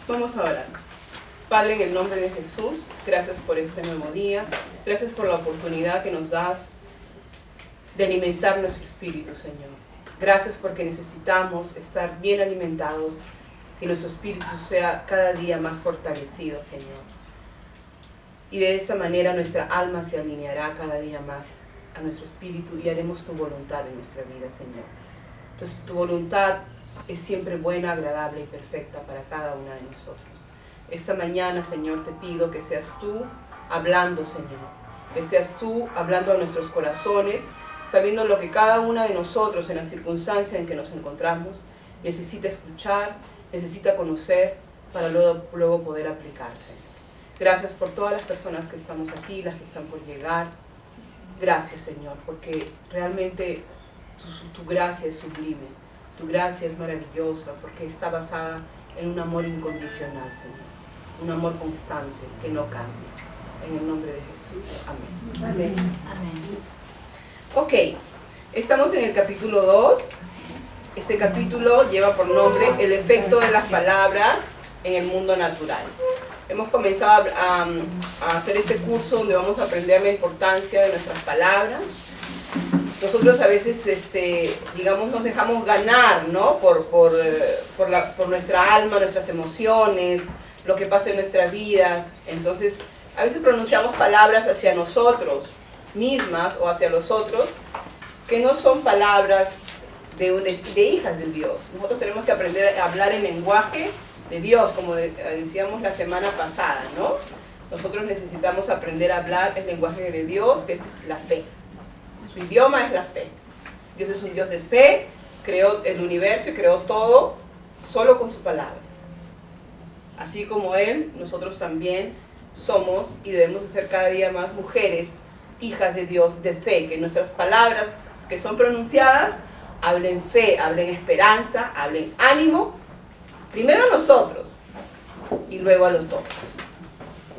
Vamos a orar. Padre, en el nombre de Jesús, gracias por este nuevo día. Gracias por la oportunidad que nos das de alimentar nuestro espíritu, Señor. Gracias porque necesitamos estar bien alimentados y nuestro espíritu sea cada día más fortalecido, Señor. Y de esta manera nuestra alma se alineará cada día más a nuestro espíritu y haremos tu voluntad en nuestra vida, Señor. Entonces, tu voluntad es siempre buena, agradable y perfecta para cada una de nosotros. Esta mañana, Señor, te pido que seas tú hablando, Señor. Que seas tú hablando a nuestros corazones, sabiendo lo que cada una de nosotros, en la circunstancia en que nos encontramos, necesita escuchar, necesita conocer, para luego poder aplicar, Señor. Gracias por todas las personas que estamos aquí, las que están por llegar. Gracias, Señor, porque realmente tu gracia es sublime. Tu gracia es maravillosa porque está basada en un amor incondicional, Señor. Un amor constante que no cambia. En el nombre de Jesús. Amén. Amén. Amén. Ok, estamos en el capítulo 2. Este capítulo lleva por nombre el efecto de las palabras en el mundo natural. Hemos comenzado a hacer este curso donde vamos a aprender la importancia de nuestras palabras. Nosotros a veces, digamos, nos dejamos ganar, ¿no? por nuestra alma, nuestras emociones, lo que pasa en nuestras vidas. Entonces, a veces pronunciamos palabras hacia nosotros mismas o hacia los otros que no son palabras de hijas de Dios. Nosotros tenemos que aprender a hablar el lenguaje de Dios, como decíamos la semana pasada, ¿no? Nosotros necesitamos aprender a hablar el lenguaje de Dios, que es la fe. Su idioma es la fe. Dios es un Dios de fe, creó el universo y creó todo solo con su palabra. Así como Él, nosotros también somos y debemos ser cada día más mujeres, hijas de Dios de fe, que nuestras palabras que son pronunciadas hablen fe, hablen esperanza, hablen ánimo, primero a nosotros y luego a los otros,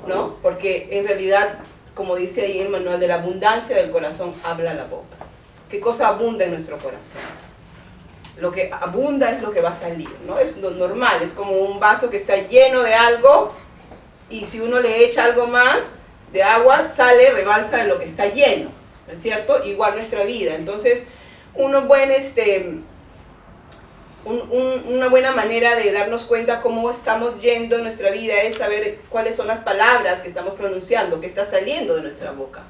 ¿no? Porque en realidad, como dice ahí el manual, de la abundancia del corazón habla la boca. ¿Qué cosa abunda en nuestro corazón? Lo que abunda es lo que va a salir, ¿no? Es lo normal, es como un vaso que está lleno de algo y si uno le echa algo más de agua, sale, rebalsa de lo que está lleno, ¿no es cierto? Igual nuestra vida. Entonces, una buena manera de darnos cuenta cómo estamos yendo en nuestra vida es saber cuáles son las palabras que estamos pronunciando, que está saliendo de nuestra boca.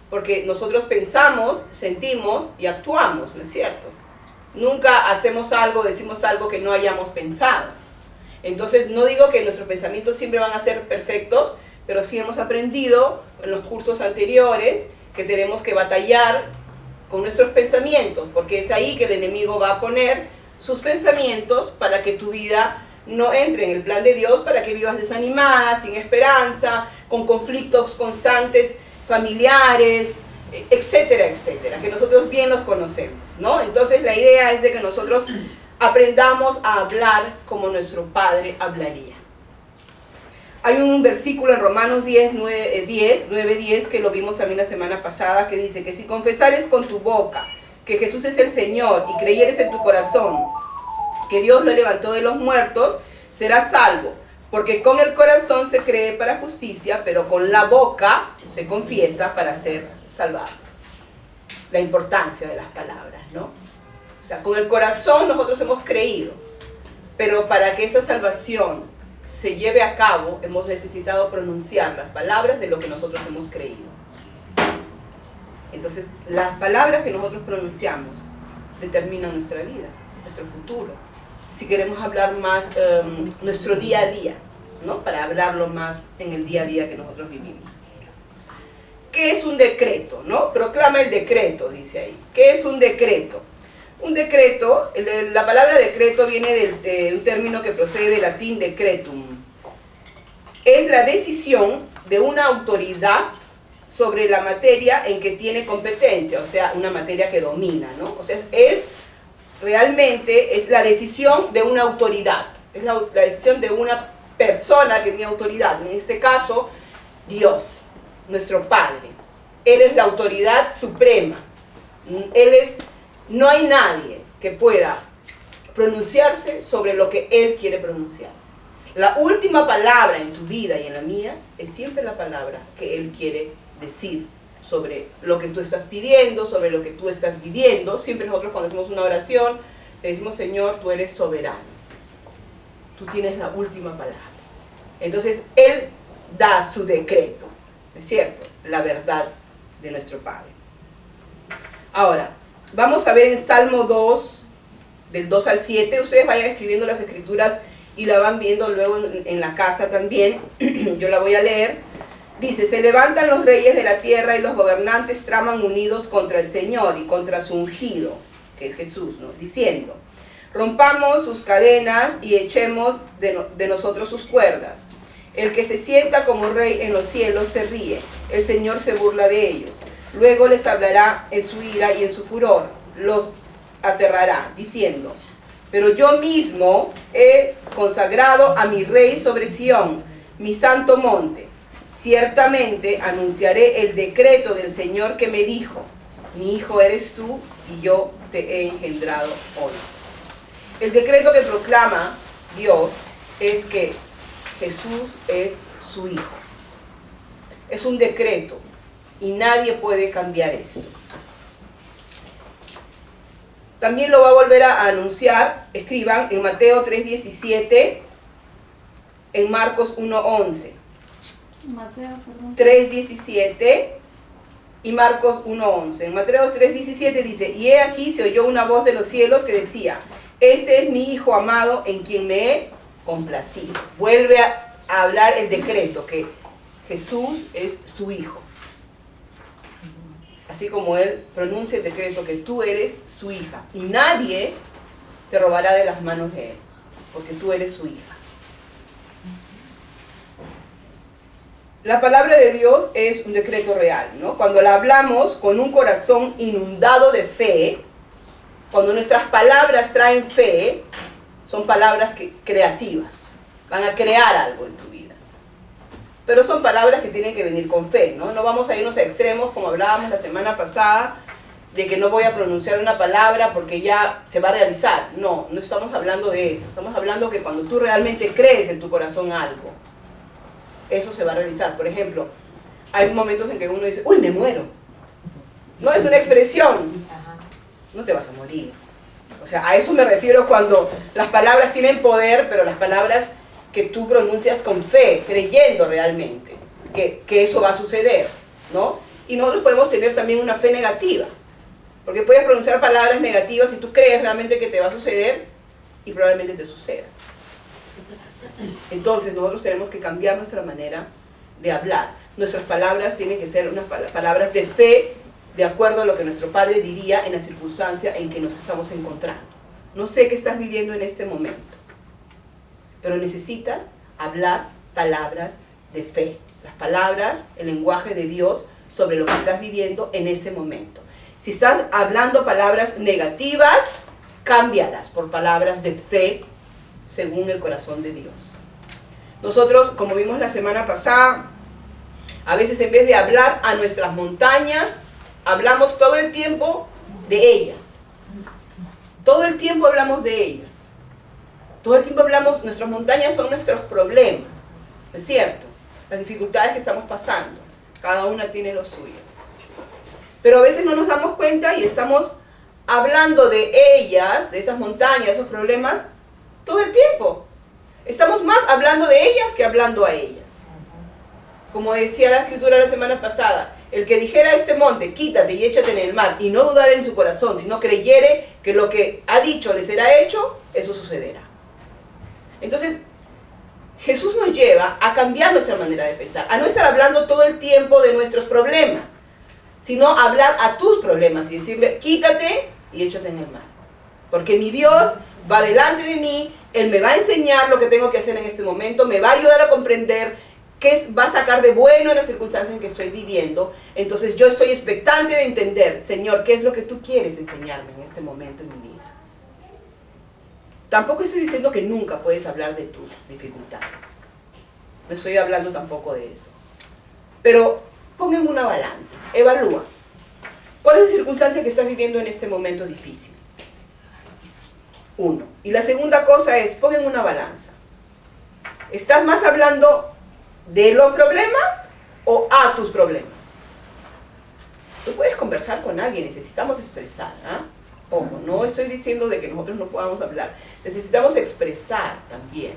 Porque nosotros pensamos, sentimos y actuamos, ¿no es cierto? Nunca hacemos algo, decimos algo que no hayamos pensado. Entonces, no digo que nuestros pensamientos siempre van a ser perfectos, pero sí hemos aprendido en los cursos anteriores que tenemos que batallar con nuestros pensamientos, porque es ahí que el enemigo va a poner sus pensamientos para que tu vida no entre en el plan de Dios, para que vivas desanimada, sin esperanza, con conflictos constantes familiares, etcétera, etcétera, que nosotros bien los conocemos, ¿no? Entonces la idea es de que nosotros aprendamos a hablar como nuestro Padre hablaría. Hay un versículo en Romanos 9:10, que lo vimos también la semana pasada, que dice que si confesares con tu boca que Jesús es el Señor y creyeres en tu corazón que Dios lo levantó de los muertos, serás salvo. Porque con el corazón se cree para justicia, pero con la boca se confiesa para ser salvado. La importancia de las palabras, ¿no? O sea, con el corazón nosotros hemos creído, pero para que esa salvación se lleve a cabo, hemos necesitado pronunciar las palabras de lo que nosotros hemos creído. Entonces, las palabras que nosotros pronunciamos determinan nuestra vida, nuestro futuro. Si queremos hablar más nuestro día a día, ¿no? Para hablarlo más en el día a día que nosotros vivimos. ¿Qué es un decreto? ¿No? Proclama el decreto, dice ahí. ¿Qué es un decreto? Un decreto, la palabra decreto viene de un término que procede del latín decretum. Es la decisión de una autoridad sobre la materia en que tiene competencia, o sea, una materia que domina, ¿no? O sea, realmente es la decisión de una autoridad, es la decisión de una persona que tiene autoridad, en este caso, Dios, nuestro Padre. Él es la autoridad suprema, no hay nadie que pueda pronunciarse sobre lo que Él quiere pronunciarse. La última palabra en tu vida y en la mía es siempre la palabra que Él quiere decir sobre lo que tú estás pidiendo, sobre lo que tú estás viviendo. Siempre nosotros cuando hacemos una oración, le decimos, Señor, tú eres soberano. Tú tienes la última palabra. Entonces, Él da su decreto, ¿no es cierto? La verdad de nuestro Padre. Ahora, vamos a ver en Salmo 2, del 2 al 7. Ustedes vayan escribiendo las escrituras y la van viendo luego en la casa también. Yo la voy a leer. Dice, se levantan los reyes de la tierra y los gobernantes traman unidos contra el Señor y contra su ungido, que es Jesús, ¿no? Diciendo, rompamos sus cadenas y echemos de nosotros sus cuerdas. El que se sienta como rey en los cielos se ríe, el Señor se burla de ellos. Luego les hablará en su ira y en su furor, los aterrará, diciendo, pero yo mismo he consagrado a mi rey sobre Sión, mi santo monte. Ciertamente anunciaré el decreto del Señor que me dijo, mi hijo eres tú y yo te he engendrado hoy. El decreto que proclama Dios es que Jesús es su hijo. Es un decreto y nadie puede cambiar esto. También lo va a volver a anunciar, escriban, en Mateo 3:17, en Marcos 1:11. Mateo, 3:17 y Marcos 1:11. En Mateo 3:17 dice, y he aquí se oyó una voz de los cielos que decía, este es mi hijo amado en quien me he complacido. Vuelve a hablar el decreto que Jesús es su hijo. Así como Él pronuncia el decreto que tú eres su hija. Y nadie te robará de las manos de Él, porque tú eres su hija. La palabra de Dios es un decreto real, ¿no? Cuando la hablamos con un corazón inundado de fe, cuando nuestras palabras traen fe, son palabras creativas, van a crear algo en tu vida. Pero son palabras que tienen que venir con fe, ¿no? No vamos a irnos a extremos, como hablábamos la semana pasada, de que no voy a pronunciar una palabra porque ya se va a realizar. No, no estamos hablando de eso. Estamos hablando que cuando tú realmente crees en tu corazón algo, eso se va a realizar. Por ejemplo, hay momentos en que uno dice, uy, me muero. No es una expresión. No te vas a morir. O sea, a eso me refiero cuando las palabras tienen poder, pero las palabras que tú pronuncias con fe, creyendo realmente que eso va a suceder, ¿no? Y nosotros podemos tener también una fe negativa, porque puedes pronunciar palabras negativas y tú crees realmente que te va a suceder y probablemente te suceda. Entonces nosotros tenemos que cambiar nuestra manera de hablar. Nuestras palabras tienen que ser unas palabras de fe, de acuerdo a lo que nuestro Padre diría en la circunstancia en que nos estamos encontrando. No sé qué estás viviendo en este momento, pero necesitas hablar palabras de fe. Las palabras, el lenguaje de Dios sobre lo que estás viviendo en este momento. Si estás hablando palabras negativas, cámbialas por palabras de fe según el corazón de Dios. Nosotros, como vimos la semana pasada, a veces en vez de hablar a nuestras montañas, hablamos todo el tiempo de ellas. Todo el tiempo hablamos de ellas. Todo el tiempo hablamos, nuestras montañas son nuestros problemas, ¿no es cierto? Las dificultades que estamos pasando. Cada una tiene lo suyo. Pero a veces no nos damos cuenta y estamos hablando de ellas, de esas montañas, esos problemas, todo el tiempo. Estamos más hablando de ellas que hablando a ellas. Como decía la escritura la semana pasada, el que dijera a este monte, quítate y échate en el mar, y no dudar en su corazón, sino creyere que lo que ha dicho le será hecho, eso sucederá. Entonces, Jesús nos lleva a cambiar nuestra manera de pensar, a no estar hablando todo el tiempo de nuestros problemas, sino hablar a tus problemas y decirle, quítate y échate en el mar. Porque mi Dios va delante de mí, Él me va a enseñar lo que tengo que hacer en este momento, me va a ayudar a comprender qué va a sacar de bueno en las circunstancias en que estoy viviendo. Entonces yo estoy expectante de entender, Señor, ¿qué es lo que tú quieres enseñarme en este momento en mi vida? Tampoco estoy diciendo que nunca puedes hablar de tus dificultades. No estoy hablando tampoco de eso. Pero pon en una balanza, evalúa. ¿Cuál es la circunstancia que estás viviendo en este momento difícil? Uno. Y la segunda cosa es, pon en una balanza. ¿Estás más hablando de los problemas o a tus problemas? Tú puedes conversar con alguien, necesitamos expresar, ¿ah? Ojo, no estoy diciendo de que nosotros no podamos hablar. Necesitamos expresar también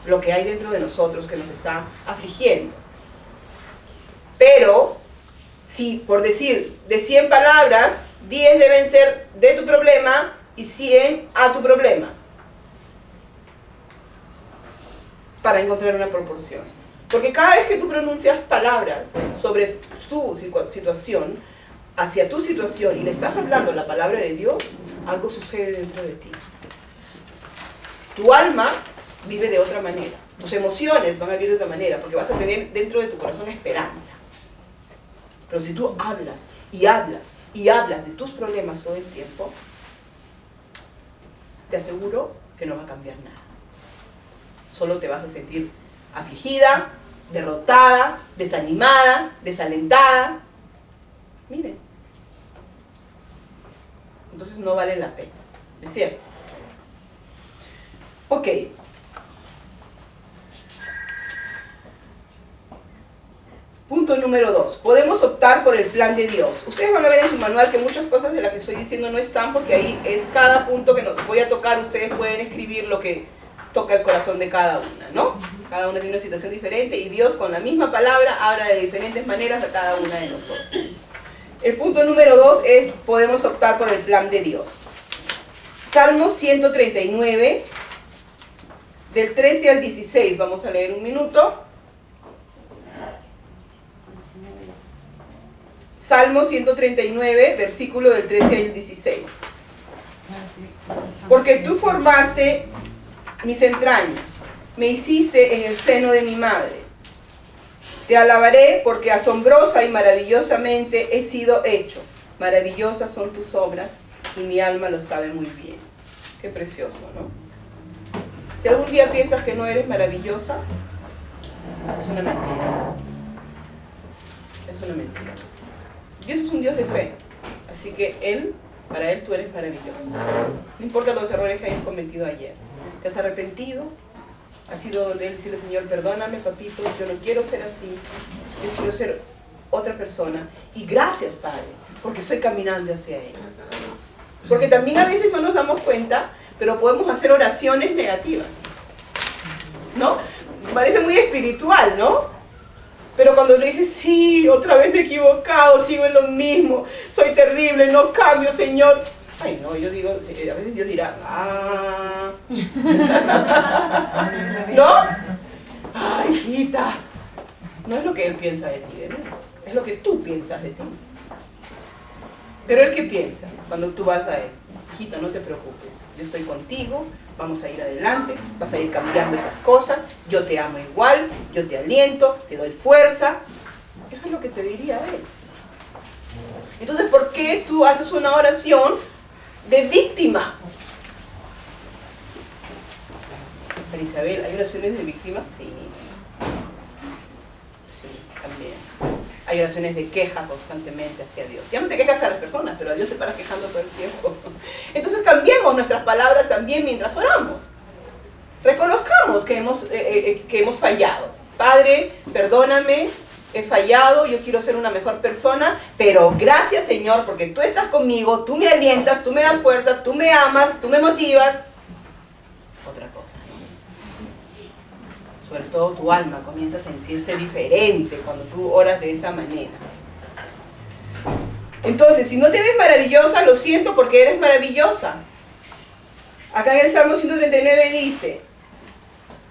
lo que hay dentro de nosotros que nos está afligiendo. Pero, si por decir de 100 palabras, 10 deben ser de tu problema y 100 a tu problema, para encontrar una proporción. Porque cada vez que tú pronuncias palabras sobre tu situación, hacia tu situación, y le estás hablando la palabra de Dios, algo sucede dentro de ti. Tu alma vive de otra manera. Tus emociones van a vivir de otra manera, porque vas a tener dentro de tu corazón esperanza. Pero si tú hablas y hablas y hablas de tus problemas todo el tiempo, te aseguro que no va a cambiar nada. Solo te vas a sentir afligida, derrotada, desanimada, desalentada. Miren. Entonces no vale la pena. ¿Es cierto? Ok. Punto número 2. Podemos optar por el plan de Dios. Ustedes van a ver en su manual que muchas cosas de las que estoy diciendo no están, porque ahí es cada punto que voy a tocar. Ustedes pueden escribir lo que toca el corazón de cada una, ¿no? Cada una tiene una situación diferente y Dios con la misma palabra habla de diferentes maneras a cada una de nosotros. El punto número 2 es, podemos optar por el plan de Dios. Salmo 139, del 13 al 16, vamos a leer un minuto. Salmo 139, versículo del 13 al 16. Porque tú formaste mis entrañas, me hiciste en el seno de mi madre. Te alabaré porque asombrosa y maravillosamente he sido hecho. Maravillosas son tus obras y mi alma lo sabe muy bien. Qué precioso, ¿no? Si algún día piensas que no eres maravillosa, es una mentira. Es una mentira. Dios es un Dios de fe, así que para Él tú eres maravillosa. No importa los errores que hayas cometido ayer. ¿Te has arrepentido? ¿Has ido donde Él y decirle, Señor, perdóname, papito, yo no quiero ser así, yo quiero ser otra persona? Y gracias, Padre, porque estoy caminando hacia Él. Porque también a veces no nos damos cuenta, pero podemos hacer oraciones negativas, ¿no? Parece muy espiritual, ¿no? Pero cuando le dices, sí, otra vez me he equivocado, sigo en lo mismo, soy terrible, no cambio, Señor. Ay, no, yo digo, a veces Dios dirá, ¿no? Ay, hijita. No es lo que Él piensa de ti, ¿no? Es lo que tú piensas de ti. Pero Él, ¿qué piensa cuando tú vas a Él? Hijita, no te preocupes, yo estoy contigo, vamos a ir adelante, vas a ir cambiando esas cosas, yo te amo igual, yo te aliento, te doy fuerza. Eso es lo que te diría Él. Entonces, ¿por qué tú haces una oración de víctima? Pero Isabel, ¿hay oraciones de víctima? Sí. Sí, también. Hay oraciones de queja constantemente hacia Dios. Ya no te quejas a las personas, pero a Dios te paras quejando todo el tiempo. Entonces cambiemos nuestras palabras también mientras oramos. Reconozcamos que hemos fallado. Padre, perdóname, he fallado, yo quiero ser una mejor persona, pero gracias, Señor, porque tú estás conmigo, tú me alientas, tú me das fuerza, tú me amas, tú me motivas. Otra cosa, ¿no? Sobre todo tu alma comienza a sentirse diferente cuando tú oras de esa manera. Entonces, si no te ves maravillosa, lo siento porque eres maravillosa. Acá en el Salmo 139 dice,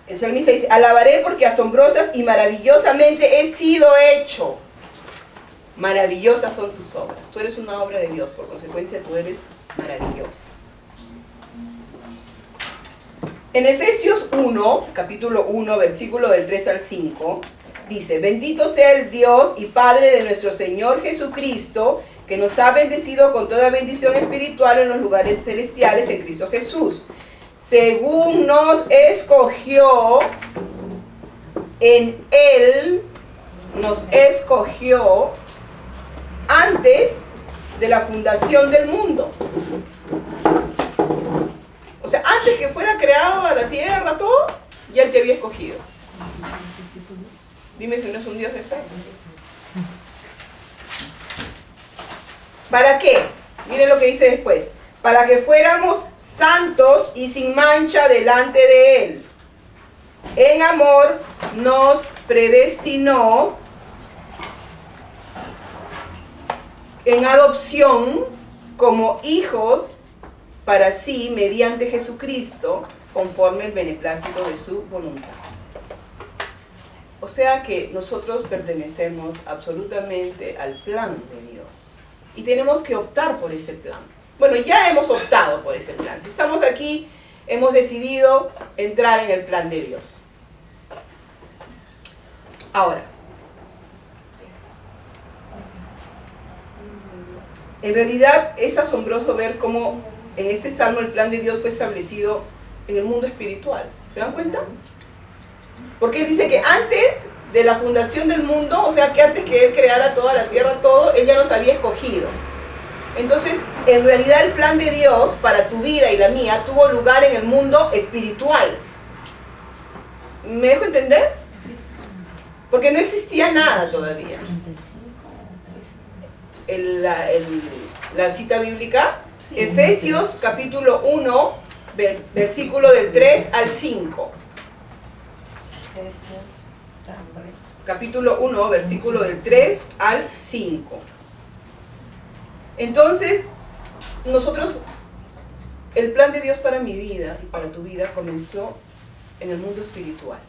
el salmista dice, alabaré porque asombrosas y maravillosamente he sido hecho. Maravillosas son tus obras. Tú eres una obra de Dios, por consecuencia tú eres maravillosa. En Efesios 1, capítulo 1, versículo del 3 al 5, dice, bendito sea el Dios y Padre de nuestro Señor Jesucristo, que nos ha bendecido con toda bendición espiritual en los lugares celestiales en Cristo Jesús, según nos escogió, en Él nos escogió antes de la fundación del mundo. O sea, antes que fuera creado la tierra, todo, Ya Él te había escogido. Dime si no es un Dios de fe. ¿Para qué? Miren lo que dice después. Para que fuéramos santos y sin mancha delante de Él. En amor nos predestinó en adopción como hijos para sí mediante Jesucristo, conforme el beneplácito de su voluntad. O sea que nosotros pertenecemos absolutamente al plan de Dios. Y tenemos que optar por ese plan. Bueno, ya hemos optado por ese plan. Si estamos aquí, hemos decidido entrar en el plan de Dios. Ahora, en realidad es asombroso ver cómo en este salmo el plan de Dios fue establecido en el mundo espiritual. ¿Se dan cuenta? Porque Él dice que antes de la fundación del mundo, o sea que antes que Él creara toda la tierra, todo, Él ya nos había escogido. Entonces, en realidad el plan de Dios para tu vida y la mía tuvo lugar en el mundo espiritual. ¿Me dejo entender? Porque no existía nada todavía. La cita bíblica, sí. Efesios capítulo 1, versículo del 3 al 5. Capítulo 1, versículo del 3 al 5. Entonces, nosotros, el plan de Dios para mi vida y para tu vida comenzó en el mundo espiritual.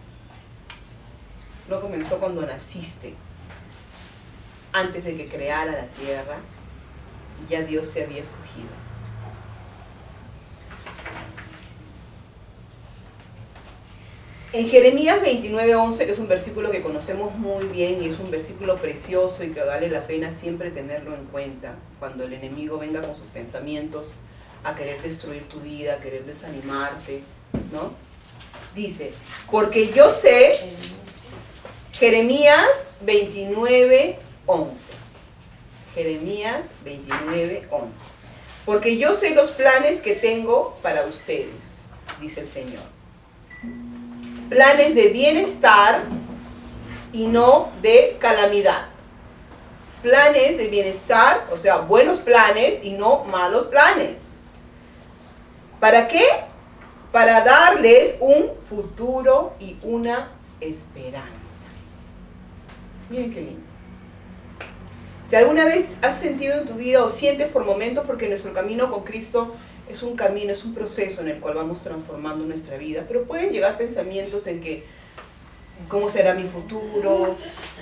No comenzó cuando naciste. Antes de que creara la tierra, ya Dios se había escogido. En Jeremías 29:11, que es un versículo que conocemos muy bien y es un versículo precioso y que vale la pena siempre tenerlo en cuenta cuando el enemigo venga con sus pensamientos a querer destruir tu vida, a querer desanimarte, ¿no? Dice, porque yo sé, Jeremías 29:11. Jeremías 29:11. Porque yo sé los planes que tengo para ustedes, dice el Señor. Planes de bienestar y no de calamidad. Planes de bienestar, o sea, buenos planes y no malos planes. ¿Para qué? Para darles un futuro y una esperanza. Miren qué lindo. Si alguna vez has sentido en tu vida o sientes por momentos, porque nuestro camino con Cristo es un camino, es un proceso en el cual vamos transformando nuestra vida, pero pueden llegar pensamientos en que ¿cómo será mi futuro?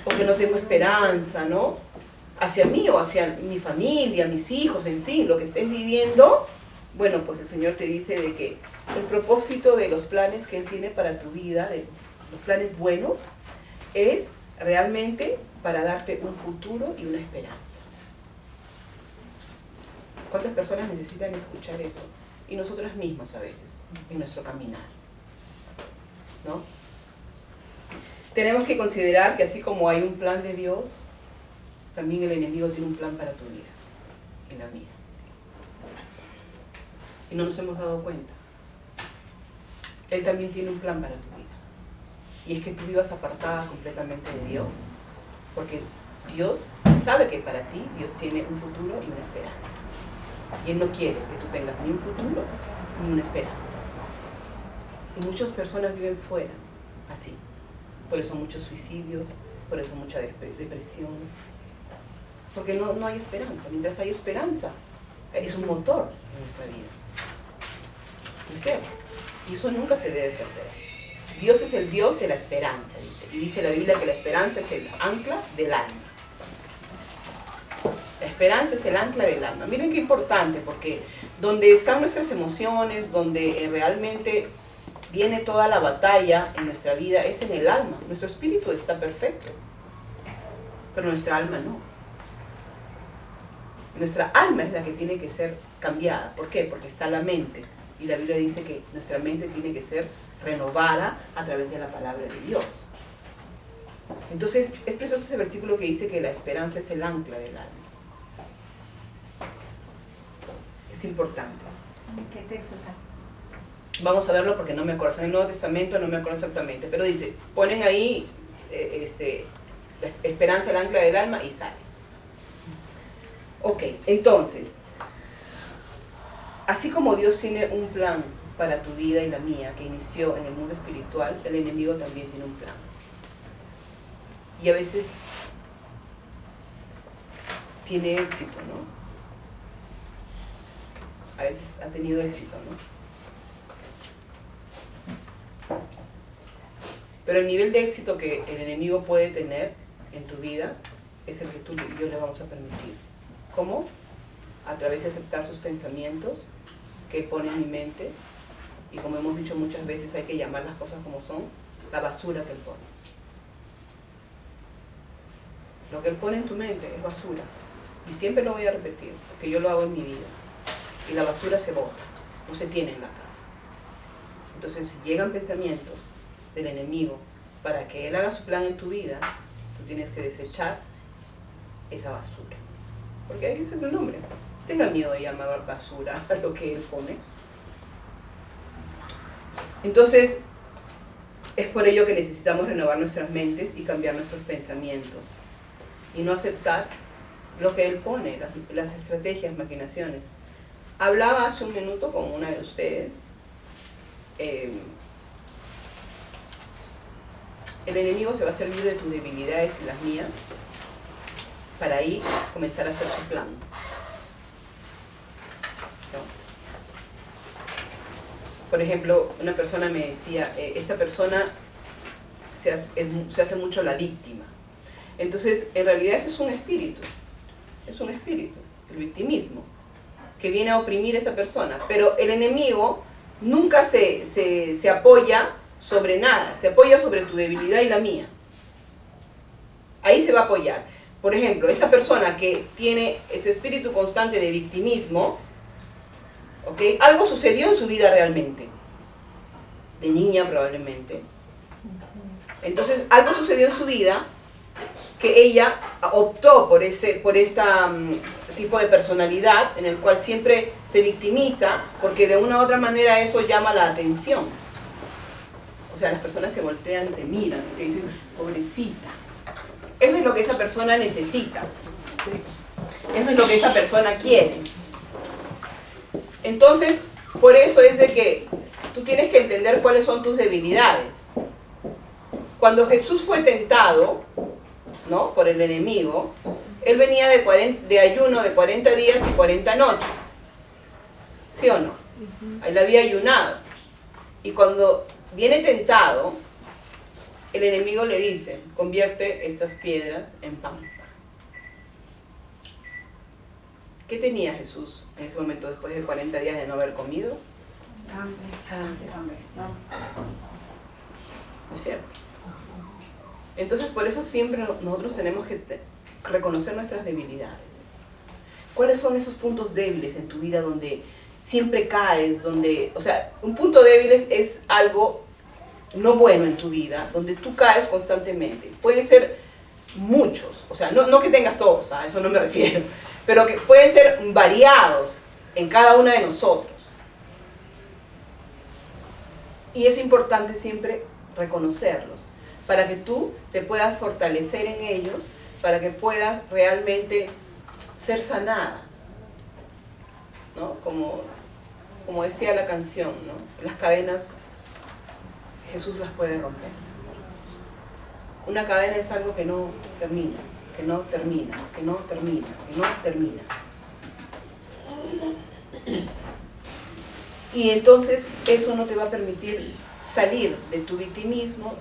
O que no tengo esperanza, ¿no? Hacia mí o hacia mi familia, mis hijos, en fin, lo que estés viviendo. Bueno, pues el Señor te dice de que el propósito de los planes que Él tiene para tu vida, de los planes buenos, es realmente para darte un futuro y una esperanza. ¿Cuántas personas necesitan escuchar eso? Y nosotras mismas a veces, en nuestro caminar, ¿no? Tenemos que considerar que así como hay un plan de Dios, también el enemigo tiene un plan para tu vida y la mía. Y no nos hemos dado cuenta. Él también tiene un plan para tu vida. Y es que tú vivas apartada completamente de Dios, porque Dios sabe que para ti Dios tiene un futuro y una esperanza. Y Él no quiere que tú tengas ni un futuro ni una esperanza. Y muchas personas viven fuera, así. Por eso muchos suicidios, por eso mucha depresión. Porque no hay esperanza. Mientras hay esperanza, es un motor en nuestra vida. ¿Es cierto? Y eso nunca se debe perder. Dios es el Dios de la esperanza, dice. Y dice la Biblia que la esperanza es el ancla del alma. La esperanza es el ancla del alma. Miren qué importante, porque donde están nuestras emociones, donde realmente viene toda la batalla en nuestra vida, es en el alma. Nuestro espíritu está perfecto, pero nuestra alma no. Nuestra alma es la que tiene que ser cambiada. ¿Por qué? Porque está la mente. Y la Biblia dice que nuestra mente tiene que ser renovada a través de la palabra de Dios. Entonces, es precioso ese versículo que dice que la esperanza es el ancla del alma. Es importante. ¿En qué texto está? Vamos a verlo porque no me acuerdo. En el Nuevo Testamento no me acuerdo exactamente. Pero dice, ponen ahí la esperanza, el ancla del alma y sale. Ok, entonces, así como Dios tiene un plan para tu vida y la mía, que inició en el mundo espiritual, el enemigo también tiene un plan. Y a veces tiene éxito, ¿no? A veces ha tenido éxito, ¿no? Pero el nivel de éxito que el enemigo puede tener en tu vida es el que tú y yo le vamos a permitir. ¿Cómo? A través de aceptar sus pensamientos que él pone en mi mente, y como hemos dicho muchas veces, hay que llamar las cosas como son, la basura que él pone. Lo que él pone en tu mente es basura, y siempre lo voy a repetir, porque yo lo hago en mi vida, y la basura se bota, no se tiene en la casa. Entonces, si llegan pensamientos del enemigo para que él haga su plan en tu vida, tú tienes que desechar esa basura. Porque ese es el nombre. Tenga miedo de llamar basura a lo que él pone. Entonces, es por ello que necesitamos renovar nuestras mentes y cambiar nuestros pensamientos. Y no aceptar lo que él pone, las estrategias, maquinaciones. Hablaba hace un minuto con una de ustedes. El enemigo se va a servir de tus debilidades y las mías para ahí comenzar a hacer su plan. ¿No? Por ejemplo, una persona me decía, esta persona se hace mucho la víctima. Entonces, en realidad eso es un espíritu, el victimismo, que viene a oprimir a esa persona. Pero el enemigo nunca se apoya sobre nada, se apoya sobre tu debilidad y la mía. Ahí se va a apoyar. Por ejemplo, esa persona que tiene ese espíritu constante de victimismo, ¿okay? Algo sucedió en su vida realmente, de niña probablemente. Entonces, algo sucedió en su vida que ella optó por este tipo de personalidad en el cual siempre se victimiza, porque de una u otra manera eso llama la atención. O sea, las personas se voltean, te miran, te dicen, pobrecita. Eso es lo que esa persona necesita. Eso es lo que esa persona quiere. Entonces, por eso es de que tú tienes que entender cuáles son tus debilidades. Cuando Jesús fue tentado, ¿no?, por el enemigo, él venía de ayuno de 40 días y 40 noches. ¿Sí o no? Él había ayunado. Y cuando viene tentado, el enemigo le dice, convierte estas piedras en pan. ¿Qué tenía Jesús en ese momento después de 40 días de no haber comido? Hambre. ¿No es cierto? Entonces, por eso siempre nosotros tenemos que reconocer nuestras debilidades. ¿Cuáles son esos puntos débiles en tu vida donde siempre caes? O sea, un punto débil es algo no bueno en tu vida, donde tú caes constantemente. Pueden ser muchos, o sea, no que tengas todos, a eso no me refiero, pero que pueden ser variados en cada una de nosotros. Y es importante siempre reconocerlos, para que tú te puedas fortalecer en ellos, para que puedas realmente ser sanada, ¿no? Como decía la canción, ¿no? Las cadenas Jesús las puede romper. Una cadena es algo que no termina, que no termina, que no termina, que no termina. Y entonces eso no te va a permitir salir de tu victimismo,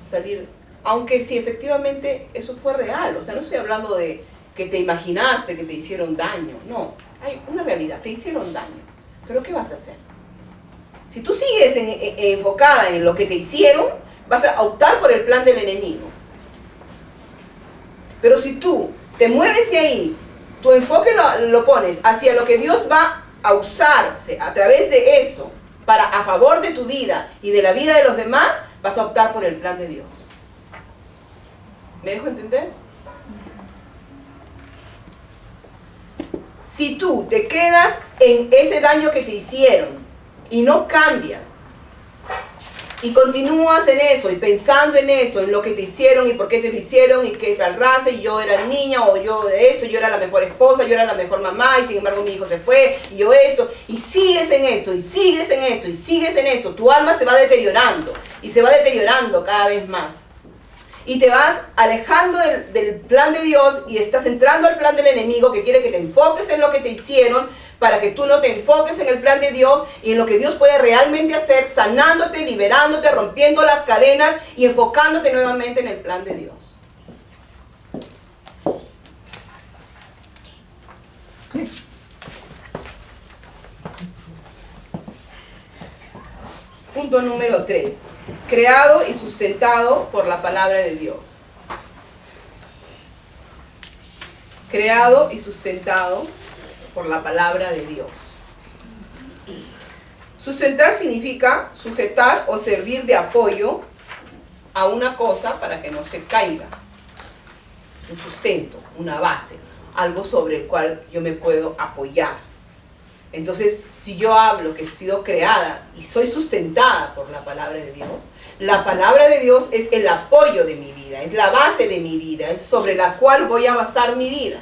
aunque si efectivamente eso fue real. O sea, no estoy hablando de que te imaginaste que te hicieron daño. No, hay una realidad, te hicieron daño. ¿Pero qué vas a hacer? Si tú sigues enfocada en lo que te hicieron, vas a optar por el plan del enemigo. Pero si tú te mueves de ahí, tu enfoque lo pones hacia lo que Dios va a usarse a través de eso, a favor de tu vida y de la vida de los demás, vas a optar por el plan de Dios. ¿Me dejo entender? Si tú te quedas en ese daño que te hicieron y no cambias y continúas en eso y pensando en eso, en lo que te hicieron y por qué te lo hicieron y qué tal raza y yo era niña o yo de esto, yo era la mejor esposa, yo era la mejor mamá y sin embargo mi hijo se fue y yo esto, y sigues en eso y sigues en esto y sigues en esto, tu alma se va deteriorando y se va deteriorando cada vez más. Y te vas alejando del plan de Dios y estás entrando al plan del enemigo que quiere que te enfoques en lo que te hicieron para que tú no te enfoques en el plan de Dios y en lo que Dios puede realmente hacer, sanándote, liberándote, rompiendo las cadenas y enfocándote nuevamente en el plan de Dios. Punto número 3. Creado y sustentado por la palabra de Dios. Creado y sustentado por la palabra de Dios. Sustentar significa sujetar o servir de apoyo a una cosa para que no se caiga. Un sustento, una base, algo sobre el cual yo me puedo apoyar. Entonces, si yo hablo que he sido creada y soy sustentada por la palabra de Dios, la palabra de Dios es el apoyo de mi vida, es la base de mi vida, es sobre la cual voy a basar mi vida.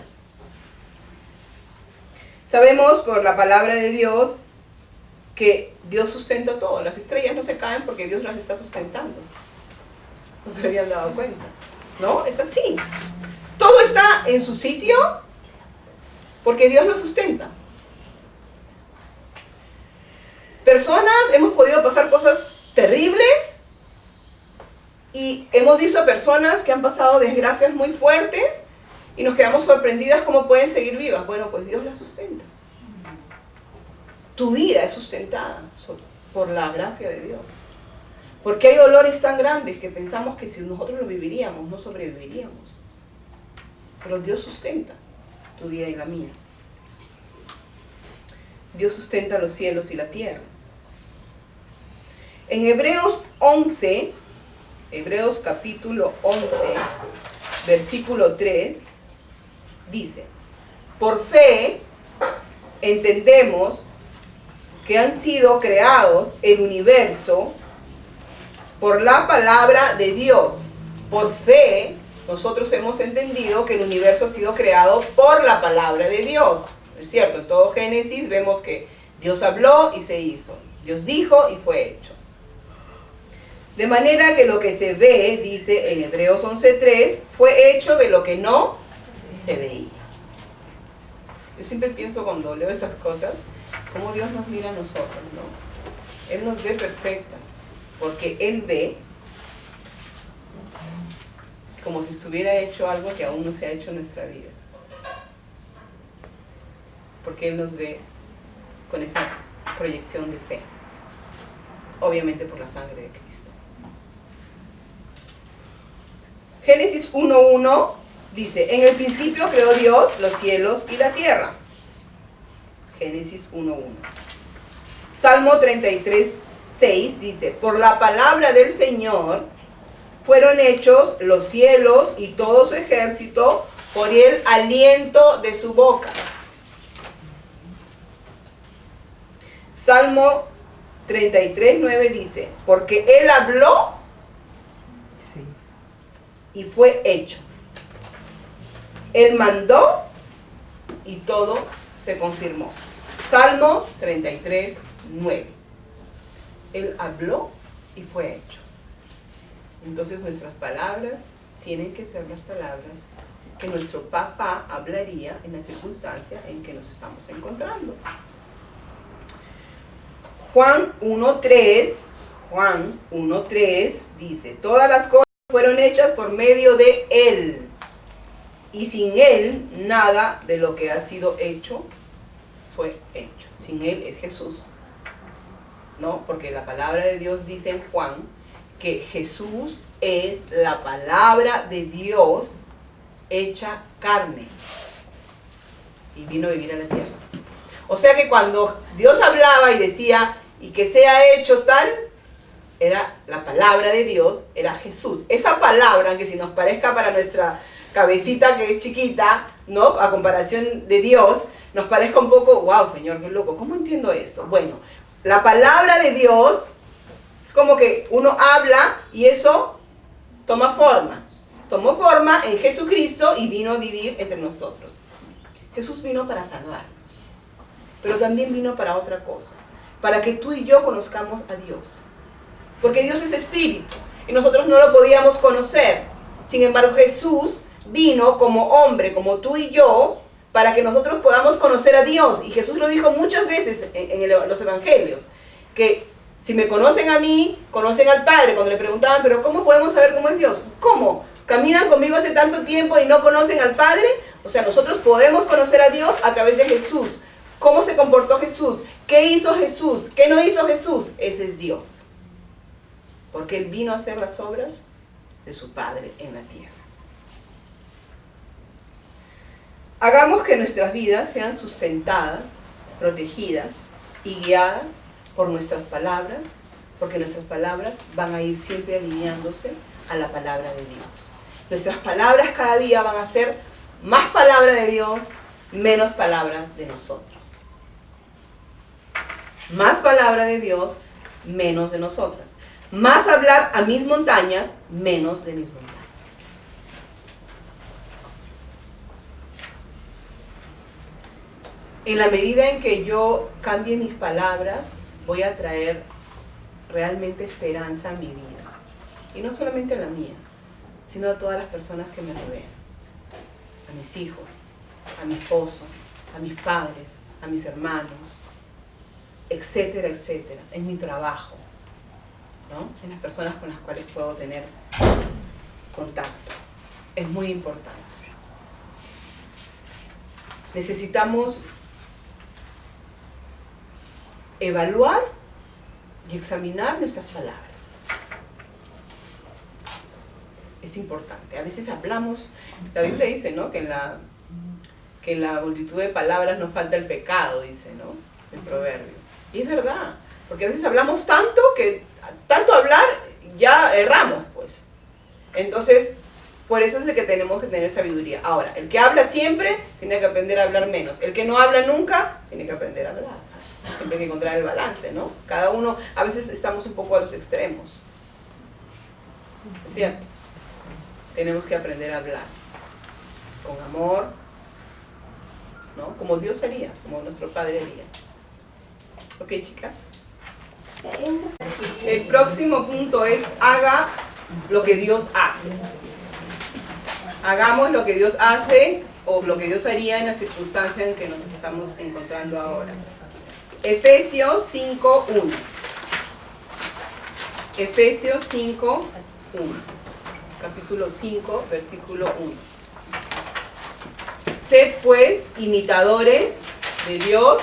Sabemos por la palabra de Dios que Dios sustenta todo. Las estrellas no se caen porque Dios las está sustentando. ¿No se habían dado cuenta? ¿No? Es así. Todo está en su sitio porque Dios lo sustenta. Personas, hemos podido pasar cosas terribles y hemos visto personas que han pasado desgracias muy fuertes y nos quedamos sorprendidas cómo pueden seguir vivas. Bueno, pues Dios las sustenta. Tu vida es sustentada por la gracia de Dios. Porque hay dolores tan grandes que pensamos que si nosotros lo viviríamos, no sobreviviríamos. Pero Dios sustenta tu vida y la mía. Dios sustenta los cielos y la tierra. En Hebreos 11, Hebreos capítulo 11, versículo 3, dice: por fe entendemos que han sido creados el universo por la palabra de Dios. Por fe, nosotros hemos entendido que el universo ha sido creado por la palabra de Dios. Es cierto, en todo Génesis vemos que Dios habló y se hizo. Dios dijo y fue hecho. De manera que lo que se ve, dice en Hebreos 11:3, fue hecho de lo que no se veía. Yo siempre pienso cuando leo esas cosas, cómo Dios nos mira a nosotros, ¿no? Él nos ve perfectas, porque Él ve como si estuviera hecho algo que aún no se ha hecho en nuestra vida. Porque Él nos ve con esa proyección de fe, obviamente por la sangre de Cristo. Génesis 1:1 dice: en el principio creó Dios los cielos y la tierra. Génesis 1:1. Salmo 33:6 dice: por la palabra del Señor fueron hechos los cielos y todo su ejército, por el aliento de su boca. Salmo 33:9 dice: porque Él habló y fue hecho. Él mandó y todo se confirmó. Salmos 33:9. Él habló y fue hecho. Entonces nuestras palabras tienen que ser las palabras que nuestro papá hablaría en la circunstancia en que nos estamos encontrando. Juan 1:3 dice: todas las cosas fueron hechas por medio de Él, y sin Él nada de lo que ha sido hecho fue hecho. Sin Él es Jesús, ¿no? Porque la palabra de Dios dice en Juan que Jesús es la palabra de Dios hecha carne y vino a vivir a la tierra. O sea que cuando Dios hablaba y decía: y que sea hecho tal, era la palabra de Dios, era Jesús. Esa palabra, aunque si nos parezca para nuestra cabecita que es chiquita, ¿no? A comparación de Dios, nos parezca un poco, wow, Señor, qué loco, ¿cómo entiendo esto? Bueno, la palabra de Dios, como que uno habla y eso toma forma. Tomó forma en Jesucristo y vino a vivir entre nosotros. Jesús vino para salvarnos, pero también vino para otra cosa, para que tú y yo conozcamos a Dios. Porque Dios es espíritu y nosotros no lo podíamos conocer. Sin embargo, Jesús vino como hombre, como tú y yo, para que nosotros podamos conocer a Dios. Y Jesús lo dijo muchas veces en los evangelios, que si me conocen a mí, conocen al Padre. Cuando le preguntaban, pero ¿cómo podemos saber cómo es Dios? ¿Cómo? ¿Caminan conmigo hace tanto tiempo y no conocen al Padre? O sea, nosotros podemos conocer a Dios a través de Jesús. ¿Cómo se comportó Jesús? ¿Qué hizo Jesús? ¿Qué no hizo Jesús? Ese es Dios. Porque Él vino a hacer las obras de su Padre en la tierra. Hagamos que nuestras vidas sean sustentadas, protegidas y guiadas por nuestras palabras, porque nuestras palabras van a ir siempre alineándose a la palabra de Dios. Nuestras palabras cada día van a ser más palabra de Dios, menos palabra de nosotros. Más palabra de Dios, menos de nosotras. Más hablar a mis montañas, menos de mis montañas. En la medida en que yo cambie mis palabras, voy a traer realmente esperanza a mi vida. Y no solamente a la mía, sino a todas las personas que me rodean. A mis hijos, a mi esposo, a mis padres, a mis hermanos, etcétera, etcétera. En mi trabajo, ¿no? En las personas con las cuales puedo tener contacto. Es muy importante. Necesitamos evaluar y examinar nuestras palabras. Es importante. A veces hablamos, la Biblia dice, ¿no? que en la multitud de palabras no falta el pecado, dice, ¿no? El proverbio. Y es verdad, porque a veces hablamos tanto que tanto hablar ya erramos, pues. Entonces, por eso es de que tenemos que tener sabiduría. Ahora, el que habla siempre tiene que aprender a hablar menos. El que no habla nunca tiene que aprender a hablar. Siempre hay que encontrar el balance, ¿no? Cada uno, a veces estamos un poco a los extremos. ¿Es cierto? Tenemos que aprender a hablar con amor, ¿no? Como Dios haría, como nuestro Padre haría. ¿Ok, chicas? El próximo punto es, haga lo que Dios hace. Hagamos lo que Dios hace o lo que Dios haría en la circunstancia en que nos estamos encontrando ahora. Efesios 5:1. Efesios 5:1. Capítulo 5, versículo 1. Sed pues imitadores de Dios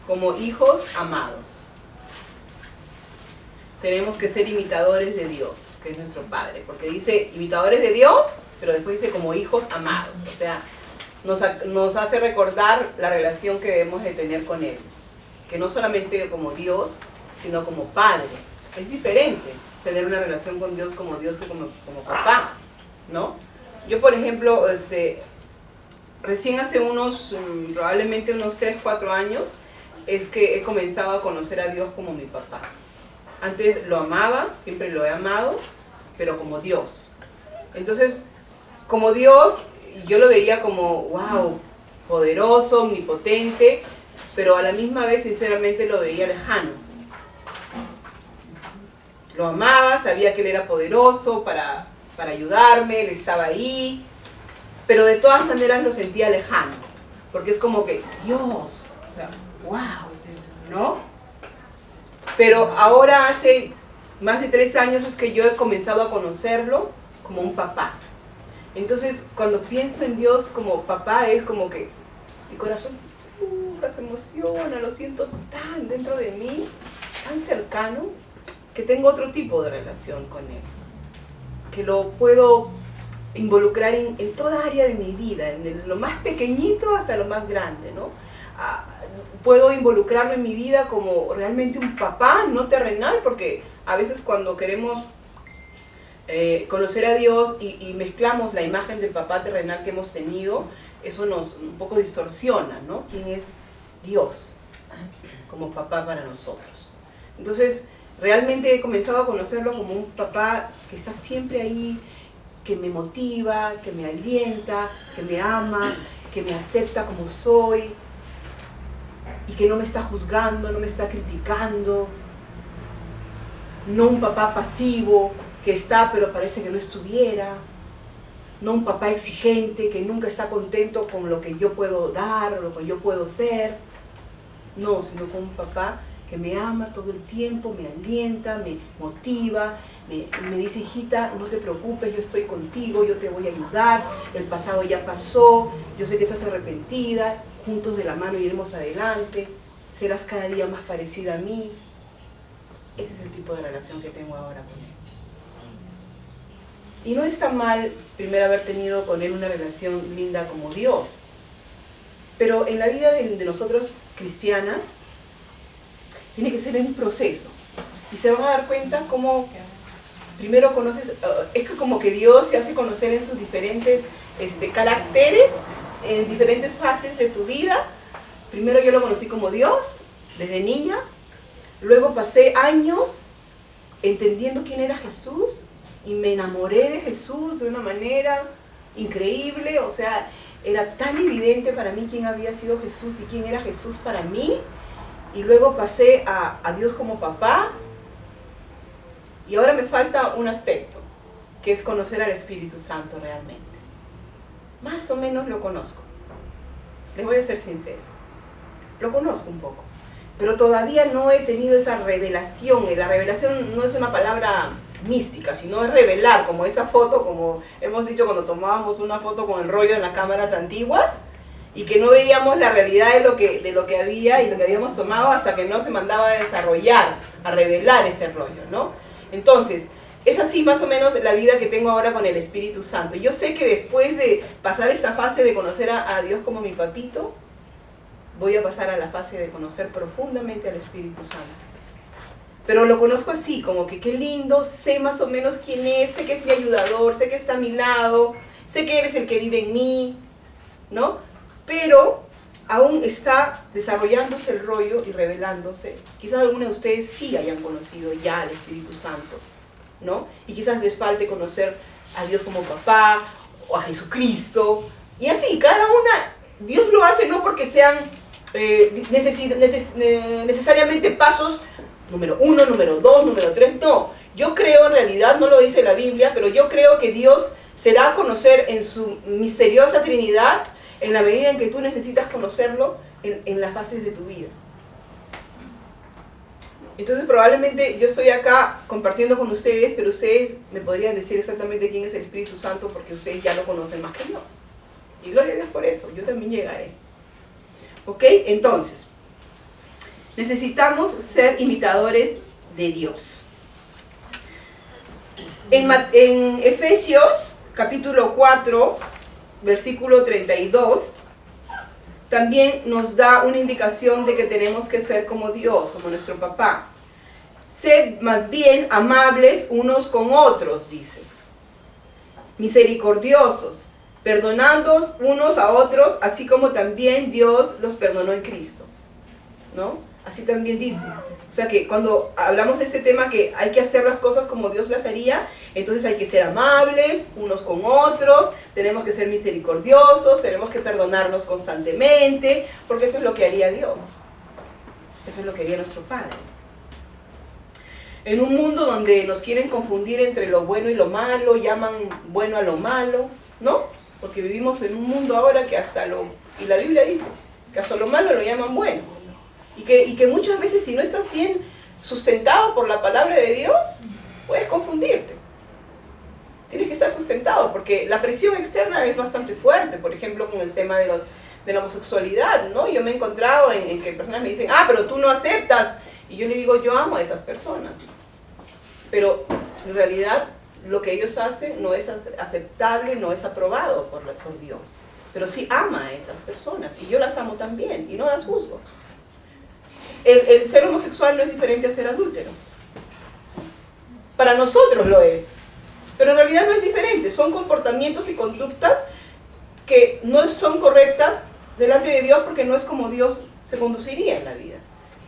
como hijos amados. Tenemos que ser imitadores de Dios, que es nuestro Padre, porque dice imitadores de Dios, pero después dice como hijos amados. O sea, nos hace recordar la relación que debemos de tener con Él, que no solamente como Dios, sino como Padre. Es diferente tener una relación con Dios como Dios que como papá, ¿no? Yo, por ejemplo, recién hace probablemente unos 3, 4 años, es que he comenzado a conocer a Dios como mi papá. Antes lo amaba, siempre lo he amado, pero como Dios. Entonces, como Dios, yo lo veía como, wow, poderoso, omnipotente, pero a la misma vez, sinceramente, lo veía lejano. Lo amaba, sabía que Él era poderoso para ayudarme, Él estaba ahí, pero de todas maneras lo sentía lejano, porque es como que, Dios, o sea, wow, ¿no? Pero ahora hace más de 3 años es que yo he comenzado a conocerlo como un papá. Entonces, cuando pienso en Dios como papá, es como que mi corazón se emociona, lo siento tan dentro de mí, tan cercano, que tengo otro tipo de relación con Él. Que lo puedo involucrar en toda área de mi vida, en lo más pequeñito hasta lo más grande, ¿no? Puedo involucrarlo en mi vida como realmente un papá, no terrenal, porque a veces cuando queremos conocer a Dios y mezclamos la imagen del papá terrenal que hemos tenido, eso nos un poco distorsiona, ¿no? ¿Quién es Dios como papá para nosotros? Entonces, Realmente he comenzado a conocerlo como un papá que está siempre ahí, que me motiva, que me alienta, que me ama, que me acepta como soy y que no me está juzgando, no me está criticando. No un papá pasivo que está pero parece que no estuviera. No un papá exigente que nunca está contento con lo que yo puedo dar o lo que yo puedo ser. No, sino con un papá que me ama todo el tiempo, me alienta, me motiva, me dice, hijita, no te preocupes, yo estoy contigo, yo te voy a ayudar, el pasado ya pasó, yo sé que estás arrepentida, juntos de la mano iremos adelante, serás cada día más parecida a mí. Ese es el tipo de relación que tengo ahora con él. Y no está mal primero haber tenido con él una relación linda como Dios, pero en la vida de nosotros cristianas, tiene que ser en un proceso. Y se van a dar cuenta cómo primero conoces, es que como que Dios se hace conocer en sus diferentes caracteres, en diferentes fases de tu vida. Primero yo lo conocí como Dios, desde niña. Luego pasé años entendiendo quién era Jesús y me enamoré de Jesús de una manera increíble. O sea, era tan evidente para mí quién había sido Jesús y quién era Jesús para mí. Y luego pasé a Dios como papá. Y ahora me falta un aspecto, que es conocer al Espíritu Santo realmente. Más o menos lo conozco. Les voy a ser sincera. Lo conozco un poco. Pero todavía no he tenido esa revelación. La revelación no es una palabra mística, sino es revelar, como esa foto, como hemos dicho cuando tomábamos una foto con el rollo en las cámaras antiguas, y que no veíamos la realidad de lo que había y lo que habíamos tomado hasta que no se mandaba a desarrollar, a revelar ese rollo, ¿no? Entonces, es así más o menos la vida que tengo ahora con el Espíritu Santo. Yo sé que después de pasar esta fase de conocer a Dios como mi papito, voy a pasar a la fase de conocer profundamente al Espíritu Santo. Pero lo conozco así, como que qué lindo, sé más o menos quién es, sé que es mi ayudador, sé que está a mi lado, sé que eres el que vive en mí, ¿no? Pero aún está desarrollándose el rollo y revelándose. Quizás algunos de ustedes sí hayan conocido ya al Espíritu Santo, ¿no? Y quizás les falte conocer a Dios como papá o a Jesucristo. Y así, cada una, Dios lo hace no porque sean necesariamente pasos número 1, número 2, número 3, no. Yo creo, en realidad, no lo dice la Biblia, pero yo creo que Dios se da a conocer en su misteriosa Trinidad en la medida en que tú necesitas conocerlo en las fases de tu vida. Entonces probablemente yo estoy acá compartiendo con ustedes, pero ustedes me podrían decir exactamente quién es el Espíritu Santo porque ustedes ya lo conocen más que yo. Y gloria a Dios por eso, yo también llegaré. ¿Ok? Entonces, necesitamos ser imitadores de Dios. En Efesios capítulo 4, versículo 32, también nos da una indicación de que tenemos que ser como Dios, como nuestro papá. Sed más bien amables unos con otros, dice. Misericordiosos, perdonándoos unos a otros, así como también Dios los perdonó en Cristo. ¿No? Así también dice. O sea que cuando hablamos de este tema que hay que hacer las cosas como Dios las haría, entonces hay que ser amables unos con otros, tenemos que ser misericordiosos, tenemos que perdonarnos constantemente, porque eso es lo que haría Dios. Eso es lo que haría nuestro Padre. En un mundo donde nos quieren confundir entre lo bueno y lo malo, llaman bueno a lo malo, ¿no? Porque vivimos en un mundo ahora que y la Biblia dice, que hasta lo malo lo llaman bueno. Y que muchas veces si no estás bien sustentado por la palabra de Dios, puedes confundirte. Tienes que estar sustentado, porque la presión externa es bastante fuerte, por ejemplo, con el tema de la homosexualidad, ¿no? Yo me he encontrado en que personas me dicen, pero tú no aceptas. Y yo le digo, yo amo a esas personas. Pero en realidad lo que ellos hacen no es aceptable, no es aprobado por Dios. Pero sí ama a esas personas, y yo las amo también, y no las juzgo. El ser homosexual no es diferente a ser adúltero. Para nosotros lo es. Pero en realidad no es diferente. Son comportamientos y conductas que no son correctas delante de Dios porque no es como Dios se conduciría en la vida.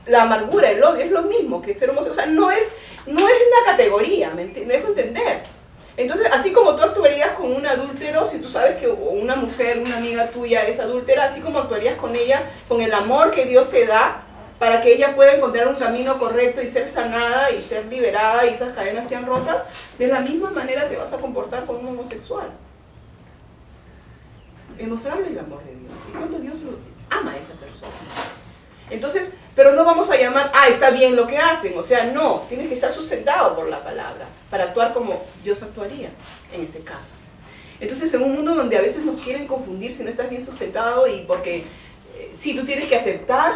la amargura, el odio, es lo mismo que ser homosexual. O sea, no es una categoría, me dejo entender. Entonces, así como tú actuarías con un adúltero, si tú sabes que una mujer, una amiga tuya es adúltera, así como actuarías con ella, con el amor que Dios te da, para que ella pueda encontrar un camino correcto y ser sanada y ser liberada y esas cadenas sean rotas, de la misma manera te vas a comportar con un homosexual. En mostrarle el amor de Dios. Y cuando Dios lo ama a esa persona. Entonces, pero no vamos a llamar, está bien lo que hacen. O sea, no, tienes que estar sustentado por la palabra para actuar como Dios actuaría en ese caso. Entonces, en un mundo donde a veces nos quieren confundir si no estás bien sustentado y porque sí, tú tienes que aceptar,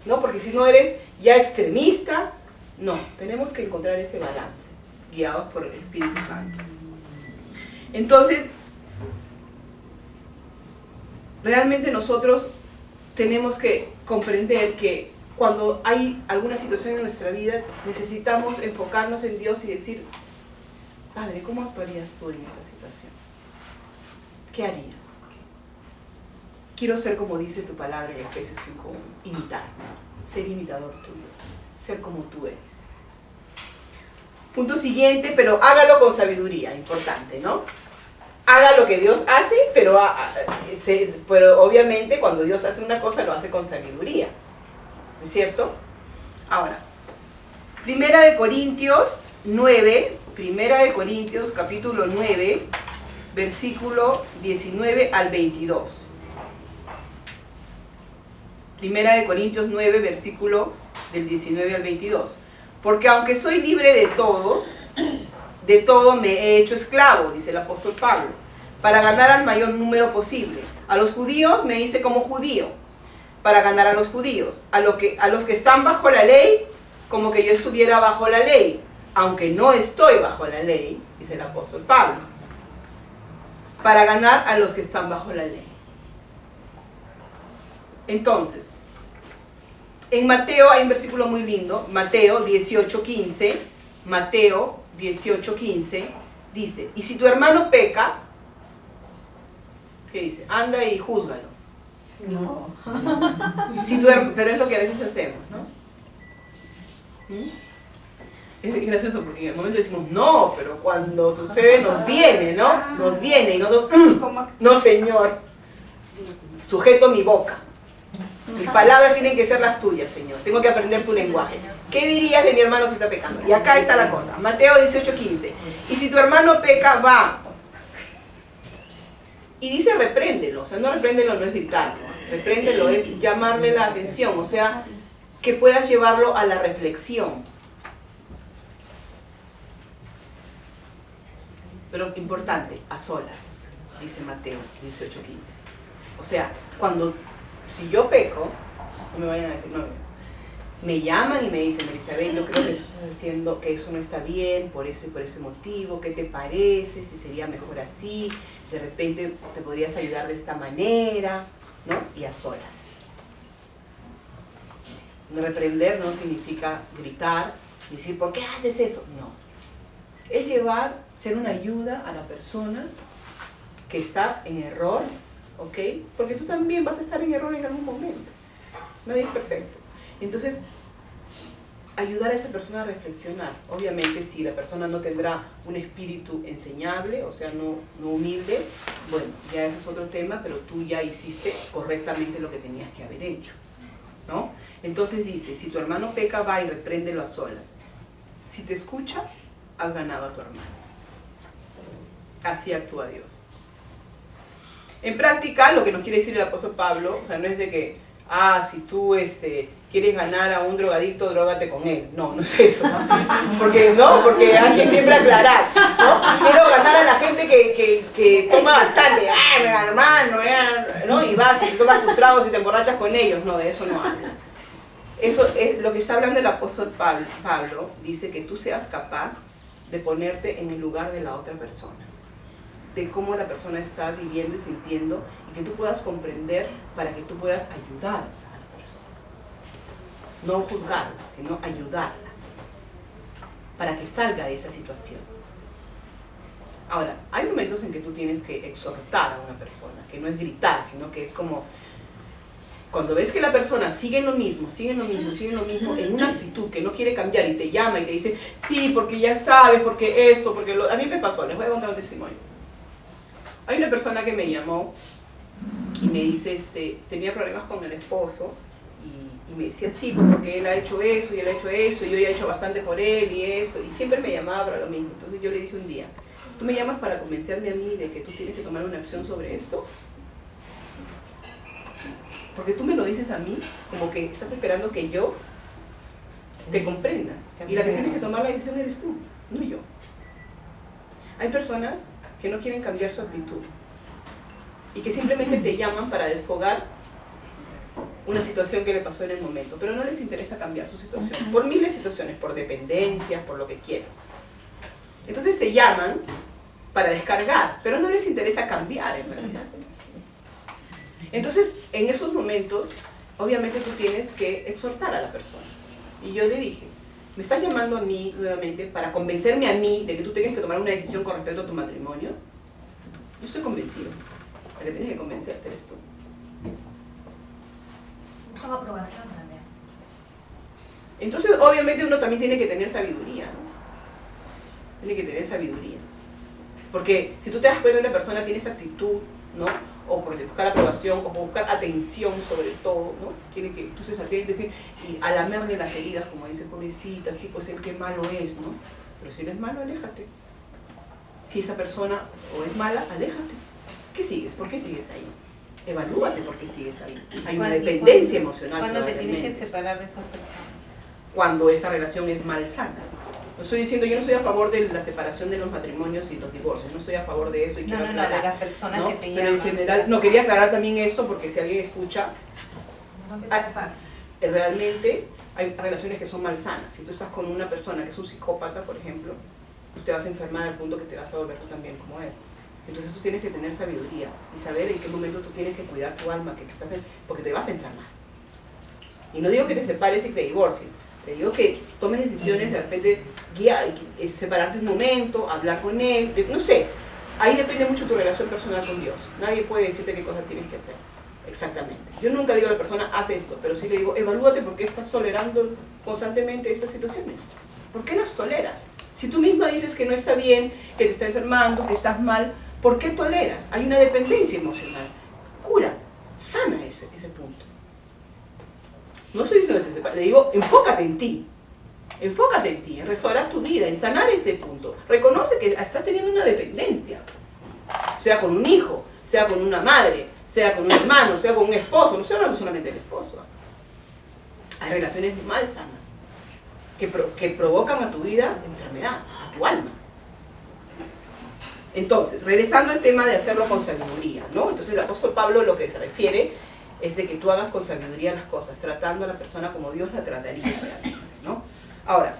¿no? Porque si no eres ya extremista, no, tenemos que encontrar ese balance, guiados por el Espíritu Santo. Entonces, realmente nosotros tenemos que comprender que cuando hay alguna situación en nuestra vida, necesitamos enfocarnos en Dios y decir, Padre, ¿cómo actuarías tú en esta situación? ¿Qué harías? Quiero ser como dice tu palabra en Efesios 5:1, imitar, ser imitador tuyo, ser como tú eres. Punto siguiente, pero hágalo con sabiduría, importante, ¿no? Haga lo que Dios hace, pero obviamente cuando Dios hace una cosa lo hace con sabiduría, ¿no es cierto? Ahora, Primera de Corintios capítulo 9, versículo 19 al 22. Primera de Corintios 9, versículo del 19 al 22. Porque aunque soy libre de todo me he hecho esclavo, dice el apóstol Pablo, para ganar al mayor número posible. A los judíos me hice como judío, para ganar a los judíos. A los que están bajo la ley, como que yo estuviera bajo la ley, aunque no estoy bajo la ley, dice el apóstol Pablo, para ganar a los que están bajo la ley. Entonces, en Mateo hay un versículo muy lindo, Mateo 18:15, Mateo 18:15, dice, y si tu hermano peca, ¿qué dice? Anda y júzgalo. No. Pero es lo que a veces hacemos, ¿no? Es gracioso porque en el momento decimos, no, pero cuando sucede nos viene, ¿no? Nos viene y nosotros, no señor, sujeto mi boca. Mis palabras tienen que ser las tuyas, Señor. Tengo que aprender tu lenguaje. ¿Qué dirías de mi hermano si está pecando? Y acá está la cosa. Mateo 18:15. Y si tu hermano peca, va. Y dice repréndelo. O sea, no repréndelo no es gritarlo. Repréndelo es llamarle la atención. O sea, que puedas llevarlo a la reflexión. Pero importante, a solas, dice Mateo 18:15. O sea, si yo peco, no me vayan a decir, no, me llaman y me dicen, Elizabeth, yo creo que tú estás haciendo, que eso no está bien, por eso y por ese motivo, ¿qué te parece? Si sería mejor así, de repente te podrías ayudar de esta manera, ¿no? Y a solas. No reprender no significa gritar, decir, ¿por qué haces eso? No. Es ser una ayuda a la persona que está en error, ¿ok? Porque tú también vas a estar en error en algún momento. Nadie es perfecto. Entonces, ayudar a esa persona a reflexionar. Obviamente, si la persona no tendrá un espíritu enseñable, o sea, no humilde, bueno, ya eso es otro tema, pero tú ya hiciste correctamente lo que tenías que haber hecho, ¿no? Entonces dice, si tu hermano peca, va y repréndelo a solas. Si te escucha, has ganado a tu hermano. Así actúa Dios. En práctica, lo que nos quiere decir el apóstol Pablo, o sea, no es de que, si tú quieres ganar a un drogadicto, drógate con él. No, no es eso, ¿no? Porque hay que siempre aclarar, ¿no? Quiero ganar a la gente que toma bastante, mi hermano, ¿no? Y vas y tomas tus tragos y te emborrachas con ellos. No, de eso no habla. Eso es lo que está hablando el apóstol Pablo, dice que tú seas capaz de ponerte en el lugar de la otra persona, de cómo la persona está viviendo y sintiendo, y que tú puedas comprender para que tú puedas ayudar a la persona. No juzgarla, sino ayudarla para que salga de esa situación. Ahora, hay momentos en que tú tienes que exhortar a una persona, que no es gritar, sino que es como Cuando ves que la persona sigue en lo mismo, en una actitud que no quiere cambiar y te llama y te dice, sí, porque ya sabes, porque esto, porque lo... A mí me pasó, les voy a contar un testimonio. Hay una persona que me llamó y me dice, tenía problemas con el esposo y me decía, sí, porque él ha hecho eso y él ha hecho eso y yo ya he hecho bastante por él y eso, y siempre me llamaba para lo mismo. Entonces yo le dije un día, ¿tú me llamas para convencerme a mí de que tú tienes que tomar una acción sobre esto? Porque tú me lo dices a mí, como que estás esperando que yo te comprenda. Y la que tienes que tomar la decisión eres tú, no yo. Hay personas que no quieren cambiar su actitud y que simplemente te llaman para desfogar una situación que le pasó en el momento, pero no les interesa cambiar su situación, por miles de situaciones, por dependencias, por lo que quieran. Entonces te llaman para descargar, pero no les interesa cambiar en realidad. Entonces, en esos momentos, obviamente tú tienes que exhortar a la persona. Y yo le dije, ¿me estás llamando a mí nuevamente para convencerme a mí de que tú tengas que tomar una decisión con respecto a tu matrimonio? Yo estoy convencido. La que tienes que convencerte eres tú. Buscan aprobación también. Entonces, obviamente uno también tiene que tener sabiduría, ¿no? Tiene que tener sabiduría. Porque si tú te das cuenta de una persona tiene esa actitud, ¿no? O por buscar aprobación, o por buscar atención sobre todo, ¿no? Quiere que tú se saltes y a lamerle las heridas, como dice, pobrecita, sí, pues el que malo es, ¿no? Pero si eres malo, aléjate. Si esa persona o es mala, aléjate. ¿Qué sigues? ¿Por qué sigues ahí? Evalúate por qué sigues ahí. Hay una dependencia emocional. ¿Cuándo te tienes que separar de esa persona? Cuando esa relación es malsana. No estoy diciendo, yo no estoy a favor de la separación de los matrimonios y los divorcios, no estoy a favor de eso y quiero aclarar, de las personas, ¿no? Que te pero en general, no, quería aclarar también esto porque si alguien escucha, realmente hay relaciones que son malsanas. Si tú estás con una persona que es un psicópata, por ejemplo, tú te vas a enfermar al punto que te vas a volver tú también como él. Entonces tú tienes que tener sabiduría y saber en qué momento tú tienes que cuidar tu alma, porque te vas a enfermar. Y no digo que te separes y te divorcies, te digo que tomes decisiones de repente, separarte un momento, hablar con él, no sé. Ahí depende mucho tu relación personal con Dios. Nadie puede decirte qué cosas tienes que hacer. Exactamente. Yo nunca digo a la persona, haz esto, pero sí le digo, evalúate por qué estás tolerando constantemente estas situaciones. ¿Por qué las toleras? Si tú misma dices que no está bien, que te está enfermando, que estás mal, ¿por qué toleras? Hay una dependencia emocional. Cura, sana ese punto. No estoy diciendo que se separe, le digo, enfócate en ti, en restaurar tu vida, en sanar ese punto. Reconoce que estás teniendo una dependencia, sea con un hijo, sea con una madre, sea con un hermano, sea con un esposo, no estoy hablando solamente del esposo. Hay relaciones malsanas que provocan a tu vida enfermedad, a tu alma. Entonces, regresando al tema de hacerlo con sabiduría, ¿no? Entonces el apóstol Pablo lo que se refiere es de que tú hagas con sabiduría las cosas, tratando a la persona como Dios la trataría realmente, ¿no? Ahora,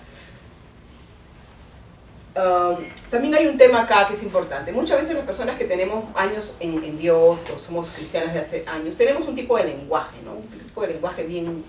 también hay un tema acá que es importante. Muchas veces las personas que tenemos años en Dios, o somos cristianas de hace años, tenemos un tipo de lenguaje, ¿no? Un tipo de lenguaje bien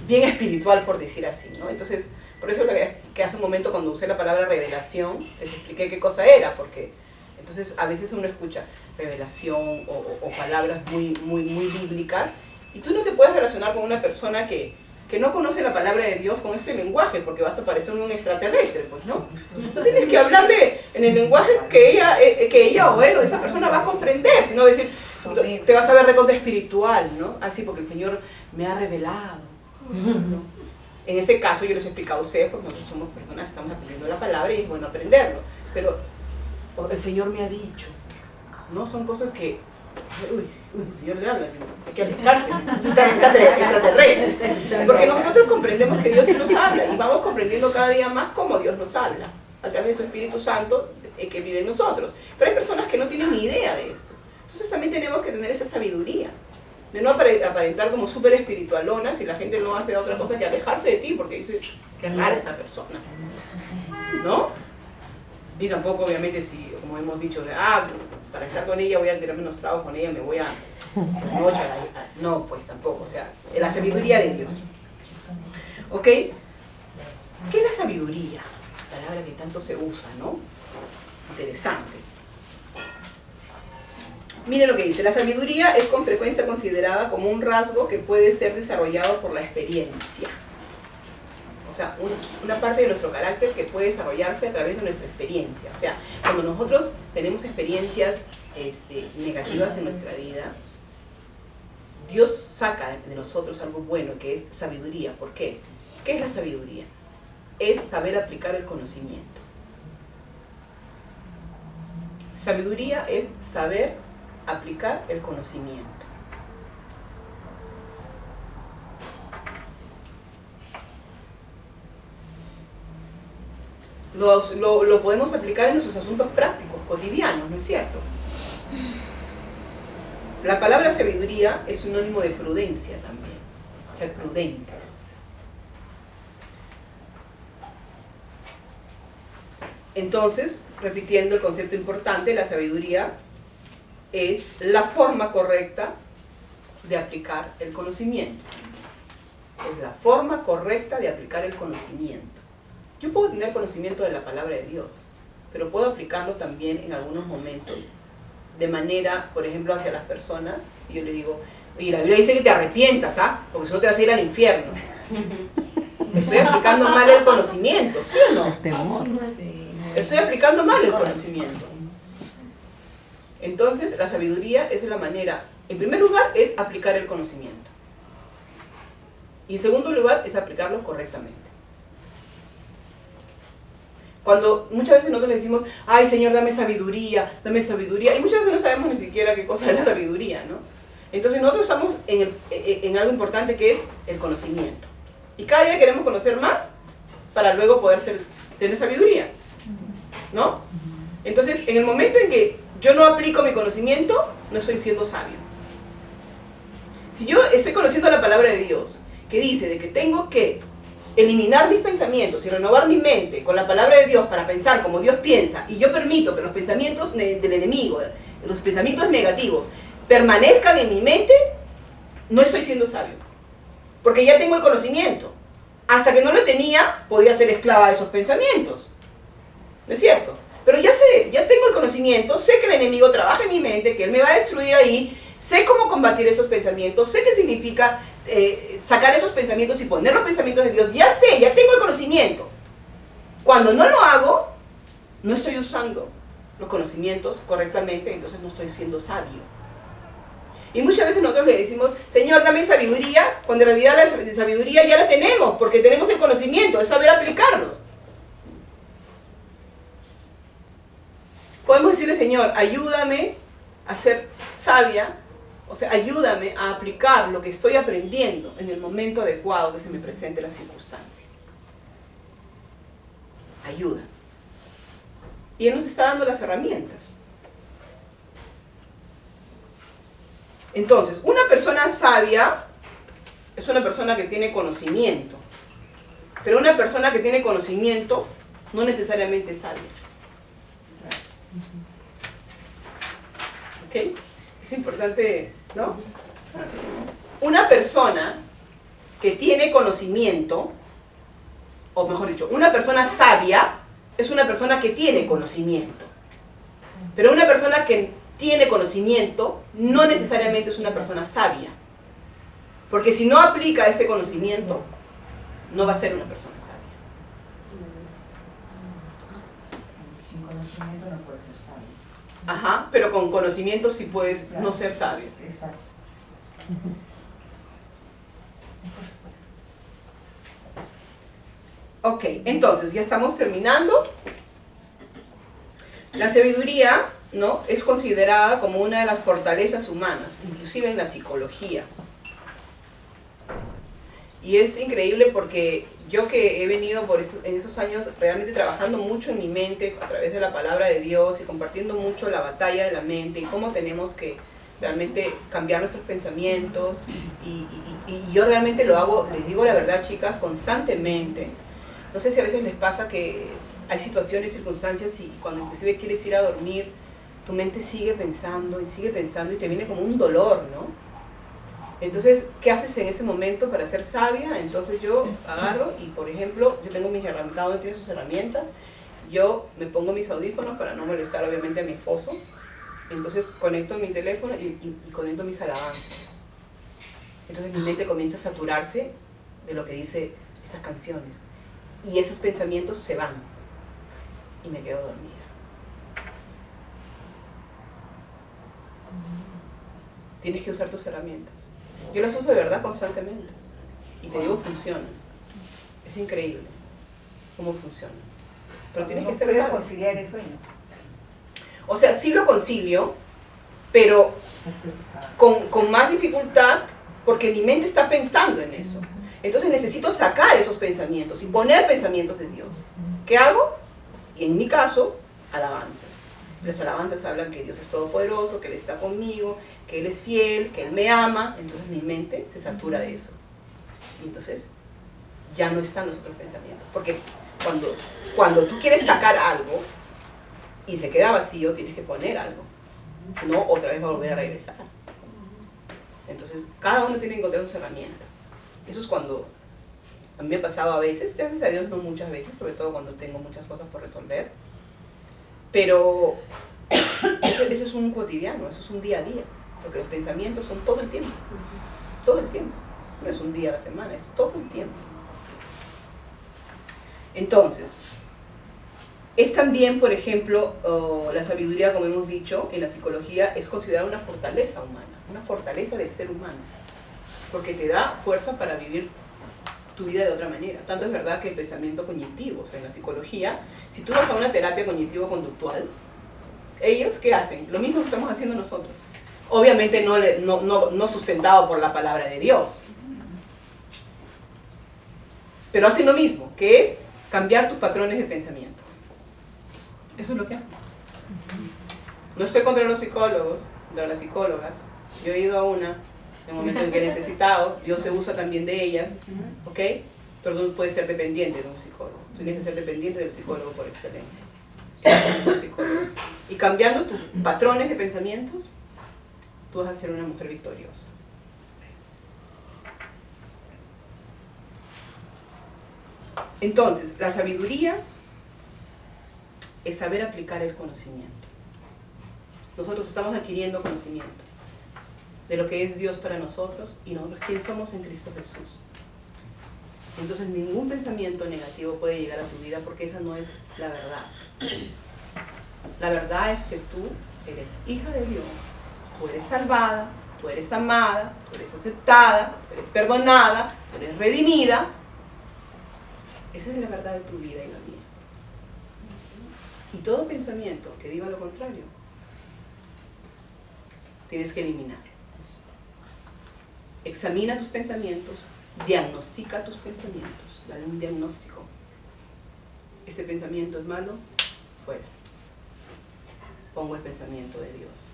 espiritual, por decir así, ¿no? Entonces, por ejemplo, que hace un momento cuando usé la palabra revelación, les expliqué qué cosa era, porque entonces a veces uno escucha revelación o palabras muy bíblicas, y tú no te puedes relacionar con una persona que no conoce la palabra de Dios con ese lenguaje, porque vas a parecer un extraterrestre, pues, ¿no? Tú tienes que hablarle en el lenguaje que ella o él o esa persona va a comprender, si no decir, te vas a ver recontra espiritual, ¿no? Así, porque el Señor me ha revelado, ¿no? En ese caso yo les he explicado a ustedes, porque nosotros somos personas que estamos aprendiendo la palabra y es bueno aprenderlo, pero el Señor me ha dicho, ¿no? Son cosas que, el Señor le habla, hay que alejarse, extraterrestre, porque nosotros comprendemos que Dios sí nos habla y vamos comprendiendo cada día más cómo Dios nos habla, a través de su Espíritu Santo que vive en nosotros. Pero hay personas que no tienen ni idea de esto, entonces también tenemos que tener esa sabiduría, de no aparentar como súper espiritualonas y la gente no hace otra cosa que alejarse de ti porque dice, qué rara esta persona, ¿no? Y tampoco, obviamente, si, como hemos dicho, para estar con ella voy a tirarme unos tragos con ella, me voy a la noche, no, pues tampoco, o sea, la sabiduría de Dios. ¿Ok? ¿Qué es la sabiduría? Palabra que tanto se usa, ¿no? Interesante. Miren lo que dice, la sabiduría es con frecuencia considerada como un rasgo que puede ser desarrollado por la experiencia. O sea, una parte de nuestro carácter que puede desarrollarse a través de nuestra experiencia. O sea, cuando nosotros tenemos experiencias negativas en nuestra vida, Dios saca de nosotros algo bueno, que es sabiduría. ¿Por qué? ¿Qué es la sabiduría? Es saber aplicar el conocimiento. Sabiduría es saber aplicar el conocimiento. Lo podemos aplicar en nuestros asuntos prácticos, cotidianos, ¿no es cierto? La palabra sabiduría es sinónimo de prudencia también, ser prudentes. Entonces, repitiendo el concepto importante, la sabiduría es la forma correcta de aplicar el conocimiento. Es la forma correcta de aplicar el conocimiento. Yo puedo tener conocimiento de la palabra de Dios, pero puedo aplicarlo también en algunos momentos, de manera, por ejemplo, hacia las personas. Si yo le digo, oye, la Biblia dice que te arrepientas, ¿ah? Porque si no te vas a ir al infierno. Estoy aplicando mal el conocimiento, ¿sí o no? Estoy aplicando mal el conocimiento. Entonces, la sabiduría es la manera, en primer lugar, es aplicar el conocimiento. Y en segundo lugar, es aplicarlo correctamente. Cuando muchas veces nosotros le decimos, ay Señor, dame sabiduría, y muchas veces no sabemos ni siquiera qué cosa es la sabiduría, ¿no? Entonces nosotros estamos en algo importante que es el conocimiento. Y cada día queremos conocer más para luego poder tener sabiduría, ¿no? Entonces, en el momento en que yo no aplico mi conocimiento, no estoy siendo sabio. Si yo estoy conociendo la palabra de Dios, que dice de que tengo que eliminar mis pensamientos y renovar mi mente con la palabra de Dios para pensar como Dios piensa, y yo permito que los pensamientos del enemigo, los pensamientos negativos, permanezcan en mi mente, no estoy siendo sabio. Porque ya tengo el conocimiento. Hasta que no lo tenía, podía ser esclava de esos pensamientos. ¿No es cierto? Pero ya sé, ya tengo el conocimiento, sé que el enemigo trabaja en mi mente, que él me va a destruir ahí, sé cómo combatir esos pensamientos, sé qué significa sacar esos pensamientos y poner los pensamientos de Dios. Ya sé, ya tengo el conocimiento. Cuando no lo hago, no estoy usando los conocimientos correctamente, entonces no estoy siendo sabio. Y muchas veces nosotros le decimos, Señor, dame sabiduría, cuando en realidad la sabiduría ya la tenemos, porque tenemos el conocimiento, es saber aplicarlo. Podemos decirle, Señor, ayúdame a ser sabia, o sea, ayúdame a aplicar lo que estoy aprendiendo en el momento adecuado que se me presente la circunstancia. Ayuda. Y Él nos está dando las herramientas. Entonces, una persona sabia es una persona que tiene conocimiento. Pero una persona que tiene conocimiento no necesariamente es sabia. ¿Ok? Es importante, ¿no? Una persona que tiene conocimiento, o mejor dicho, una persona sabia es una persona que tiene conocimiento. Pero una persona que tiene conocimiento no necesariamente es una persona sabia. Porque si no aplica ese conocimiento, no va a ser una persona sabia. Sin conocimiento no puedes ser sabio. Ajá, pero con conocimiento sí puedes no ser sabio. Exacto. Ok, entonces ya estamos terminando. La sabiduría, ¿no?, es considerada como una de las fortalezas humanas, inclusive en la psicología. Y es increíble porque yo que he venido en esos años realmente trabajando mucho en mi mente a través de la palabra de Dios y compartiendo mucho la batalla de la mente y cómo tenemos que realmente cambiar nuestros pensamientos y yo realmente lo hago, les digo la verdad, chicas, constantemente. No sé si a veces les pasa que hay situaciones, circunstancias y cuando inclusive quieres ir a dormir, tu mente sigue pensando y te viene como un dolor, ¿no? Entonces, ¿qué haces en ese momento para ser sabia? Entonces yo agarro y, por ejemplo, yo tengo mis herramientas, cada uno tiene sus herramientas, yo me pongo mis audífonos para no molestar obviamente a mi esposo Entonces conecto mi teléfono y conecto mis alabanzas. Entonces mi mente comienza a saturarse de lo que dice esas canciones. Y esos pensamientos se van. Y me quedo dormida. Tienes que usar tus herramientas. Yo las uso de verdad constantemente. Y te digo, funcionan. Es increíble cómo funcionan. Pero tienes que ser ¿Puedo sabio. conciliar el sueño? O sea, sí lo concilio, pero con más dificultad porque mi mente está pensando en eso. Entonces necesito sacar esos pensamientos y poner pensamientos de Dios. ¿Qué hago? Y en mi caso, alabanzas. Las alabanzas hablan que Dios es todopoderoso, que Él está conmigo, que Él es fiel, que Él me ama. Entonces mi mente se satura de eso. Y entonces ya no están los otros pensamientos. Porque cuando tú quieres sacar algo y se queda vacío, tienes que poner algo. No, otra vez va a volver a regresar. Entonces, cada uno tiene que encontrar sus herramientas. Eso es cuando a mí me ha pasado a veces, gracias a Dios no muchas veces, sobre todo cuando tengo muchas cosas por resolver. Pero eso es un cotidiano, eso es un día a día. Porque los pensamientos son todo el tiempo. Todo el tiempo. No es un día a la semana, es todo el tiempo. Entonces, es también, por ejemplo, la sabiduría, como hemos dicho, en la psicología, es considerada una fortaleza humana, una fortaleza del ser humano, porque te da fuerza para vivir tu vida de otra manera. Tanto es verdad que el pensamiento cognitivo, o sea, en la psicología, si tú vas a una terapia cognitivo-conductual, ellos, ¿qué hacen? Lo mismo que estamos haciendo nosotros. Obviamente no sustentado por la palabra de Dios, pero hacen lo mismo, que es cambiar tus patrones de pensamiento. Eso es lo que hacen. No estoy contra los psicólogos, contra las psicólogas. Yo he ido a una en el momento en que he necesitado. Dios se usa también de ellas, ¿ok? Pero tú puedes ser dependiente de un psicólogo. Tú tienes que ser dependiente del psicólogo por excelencia. El psicólogo. Y cambiando tus patrones de pensamientos, tú vas a ser una mujer victoriosa. Entonces, la sabiduría es saber aplicar el conocimiento. Nosotros estamos adquiriendo conocimiento de lo que es Dios para nosotros y nosotros quién somos en Cristo Jesús. Entonces ningún pensamiento negativo puede llegar a tu vida porque esa no es la verdad. La verdad es que tú eres hija de Dios, tú eres salvada, tú eres amada, tú eres aceptada, tú eres perdonada, tú eres redimida. Esa es la verdad de tu vida y la mía. Y todo pensamiento que diga lo contrario, tienes que eliminar. Examina tus pensamientos, diagnostica tus pensamientos, dale un diagnóstico. Este pensamiento es malo, fuera. Pongo el pensamiento de Dios.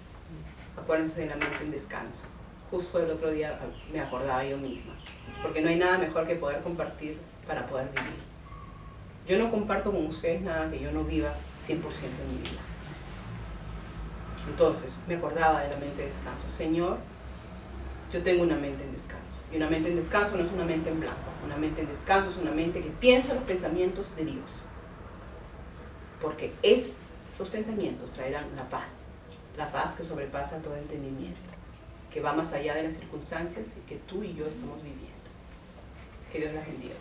Acuérdense de la mente en descanso. Justo el otro día me acordaba yo misma, porque no hay nada mejor que poder compartir para poder vivir. Yo no comparto con ustedes nada que yo no viva 100% en mi vida. Entonces, me acordaba de la mente de descanso. Señor, yo tengo una mente en descanso. Y una mente en descanso no es una mente en blanco. Una mente en descanso es una mente que piensa los pensamientos de Dios. Porque esos pensamientos traerán la paz que sobrepasa todo entendimiento, que va más allá de las circunstancias y que tú y yo estamos viviendo. Que Dios las bendiga.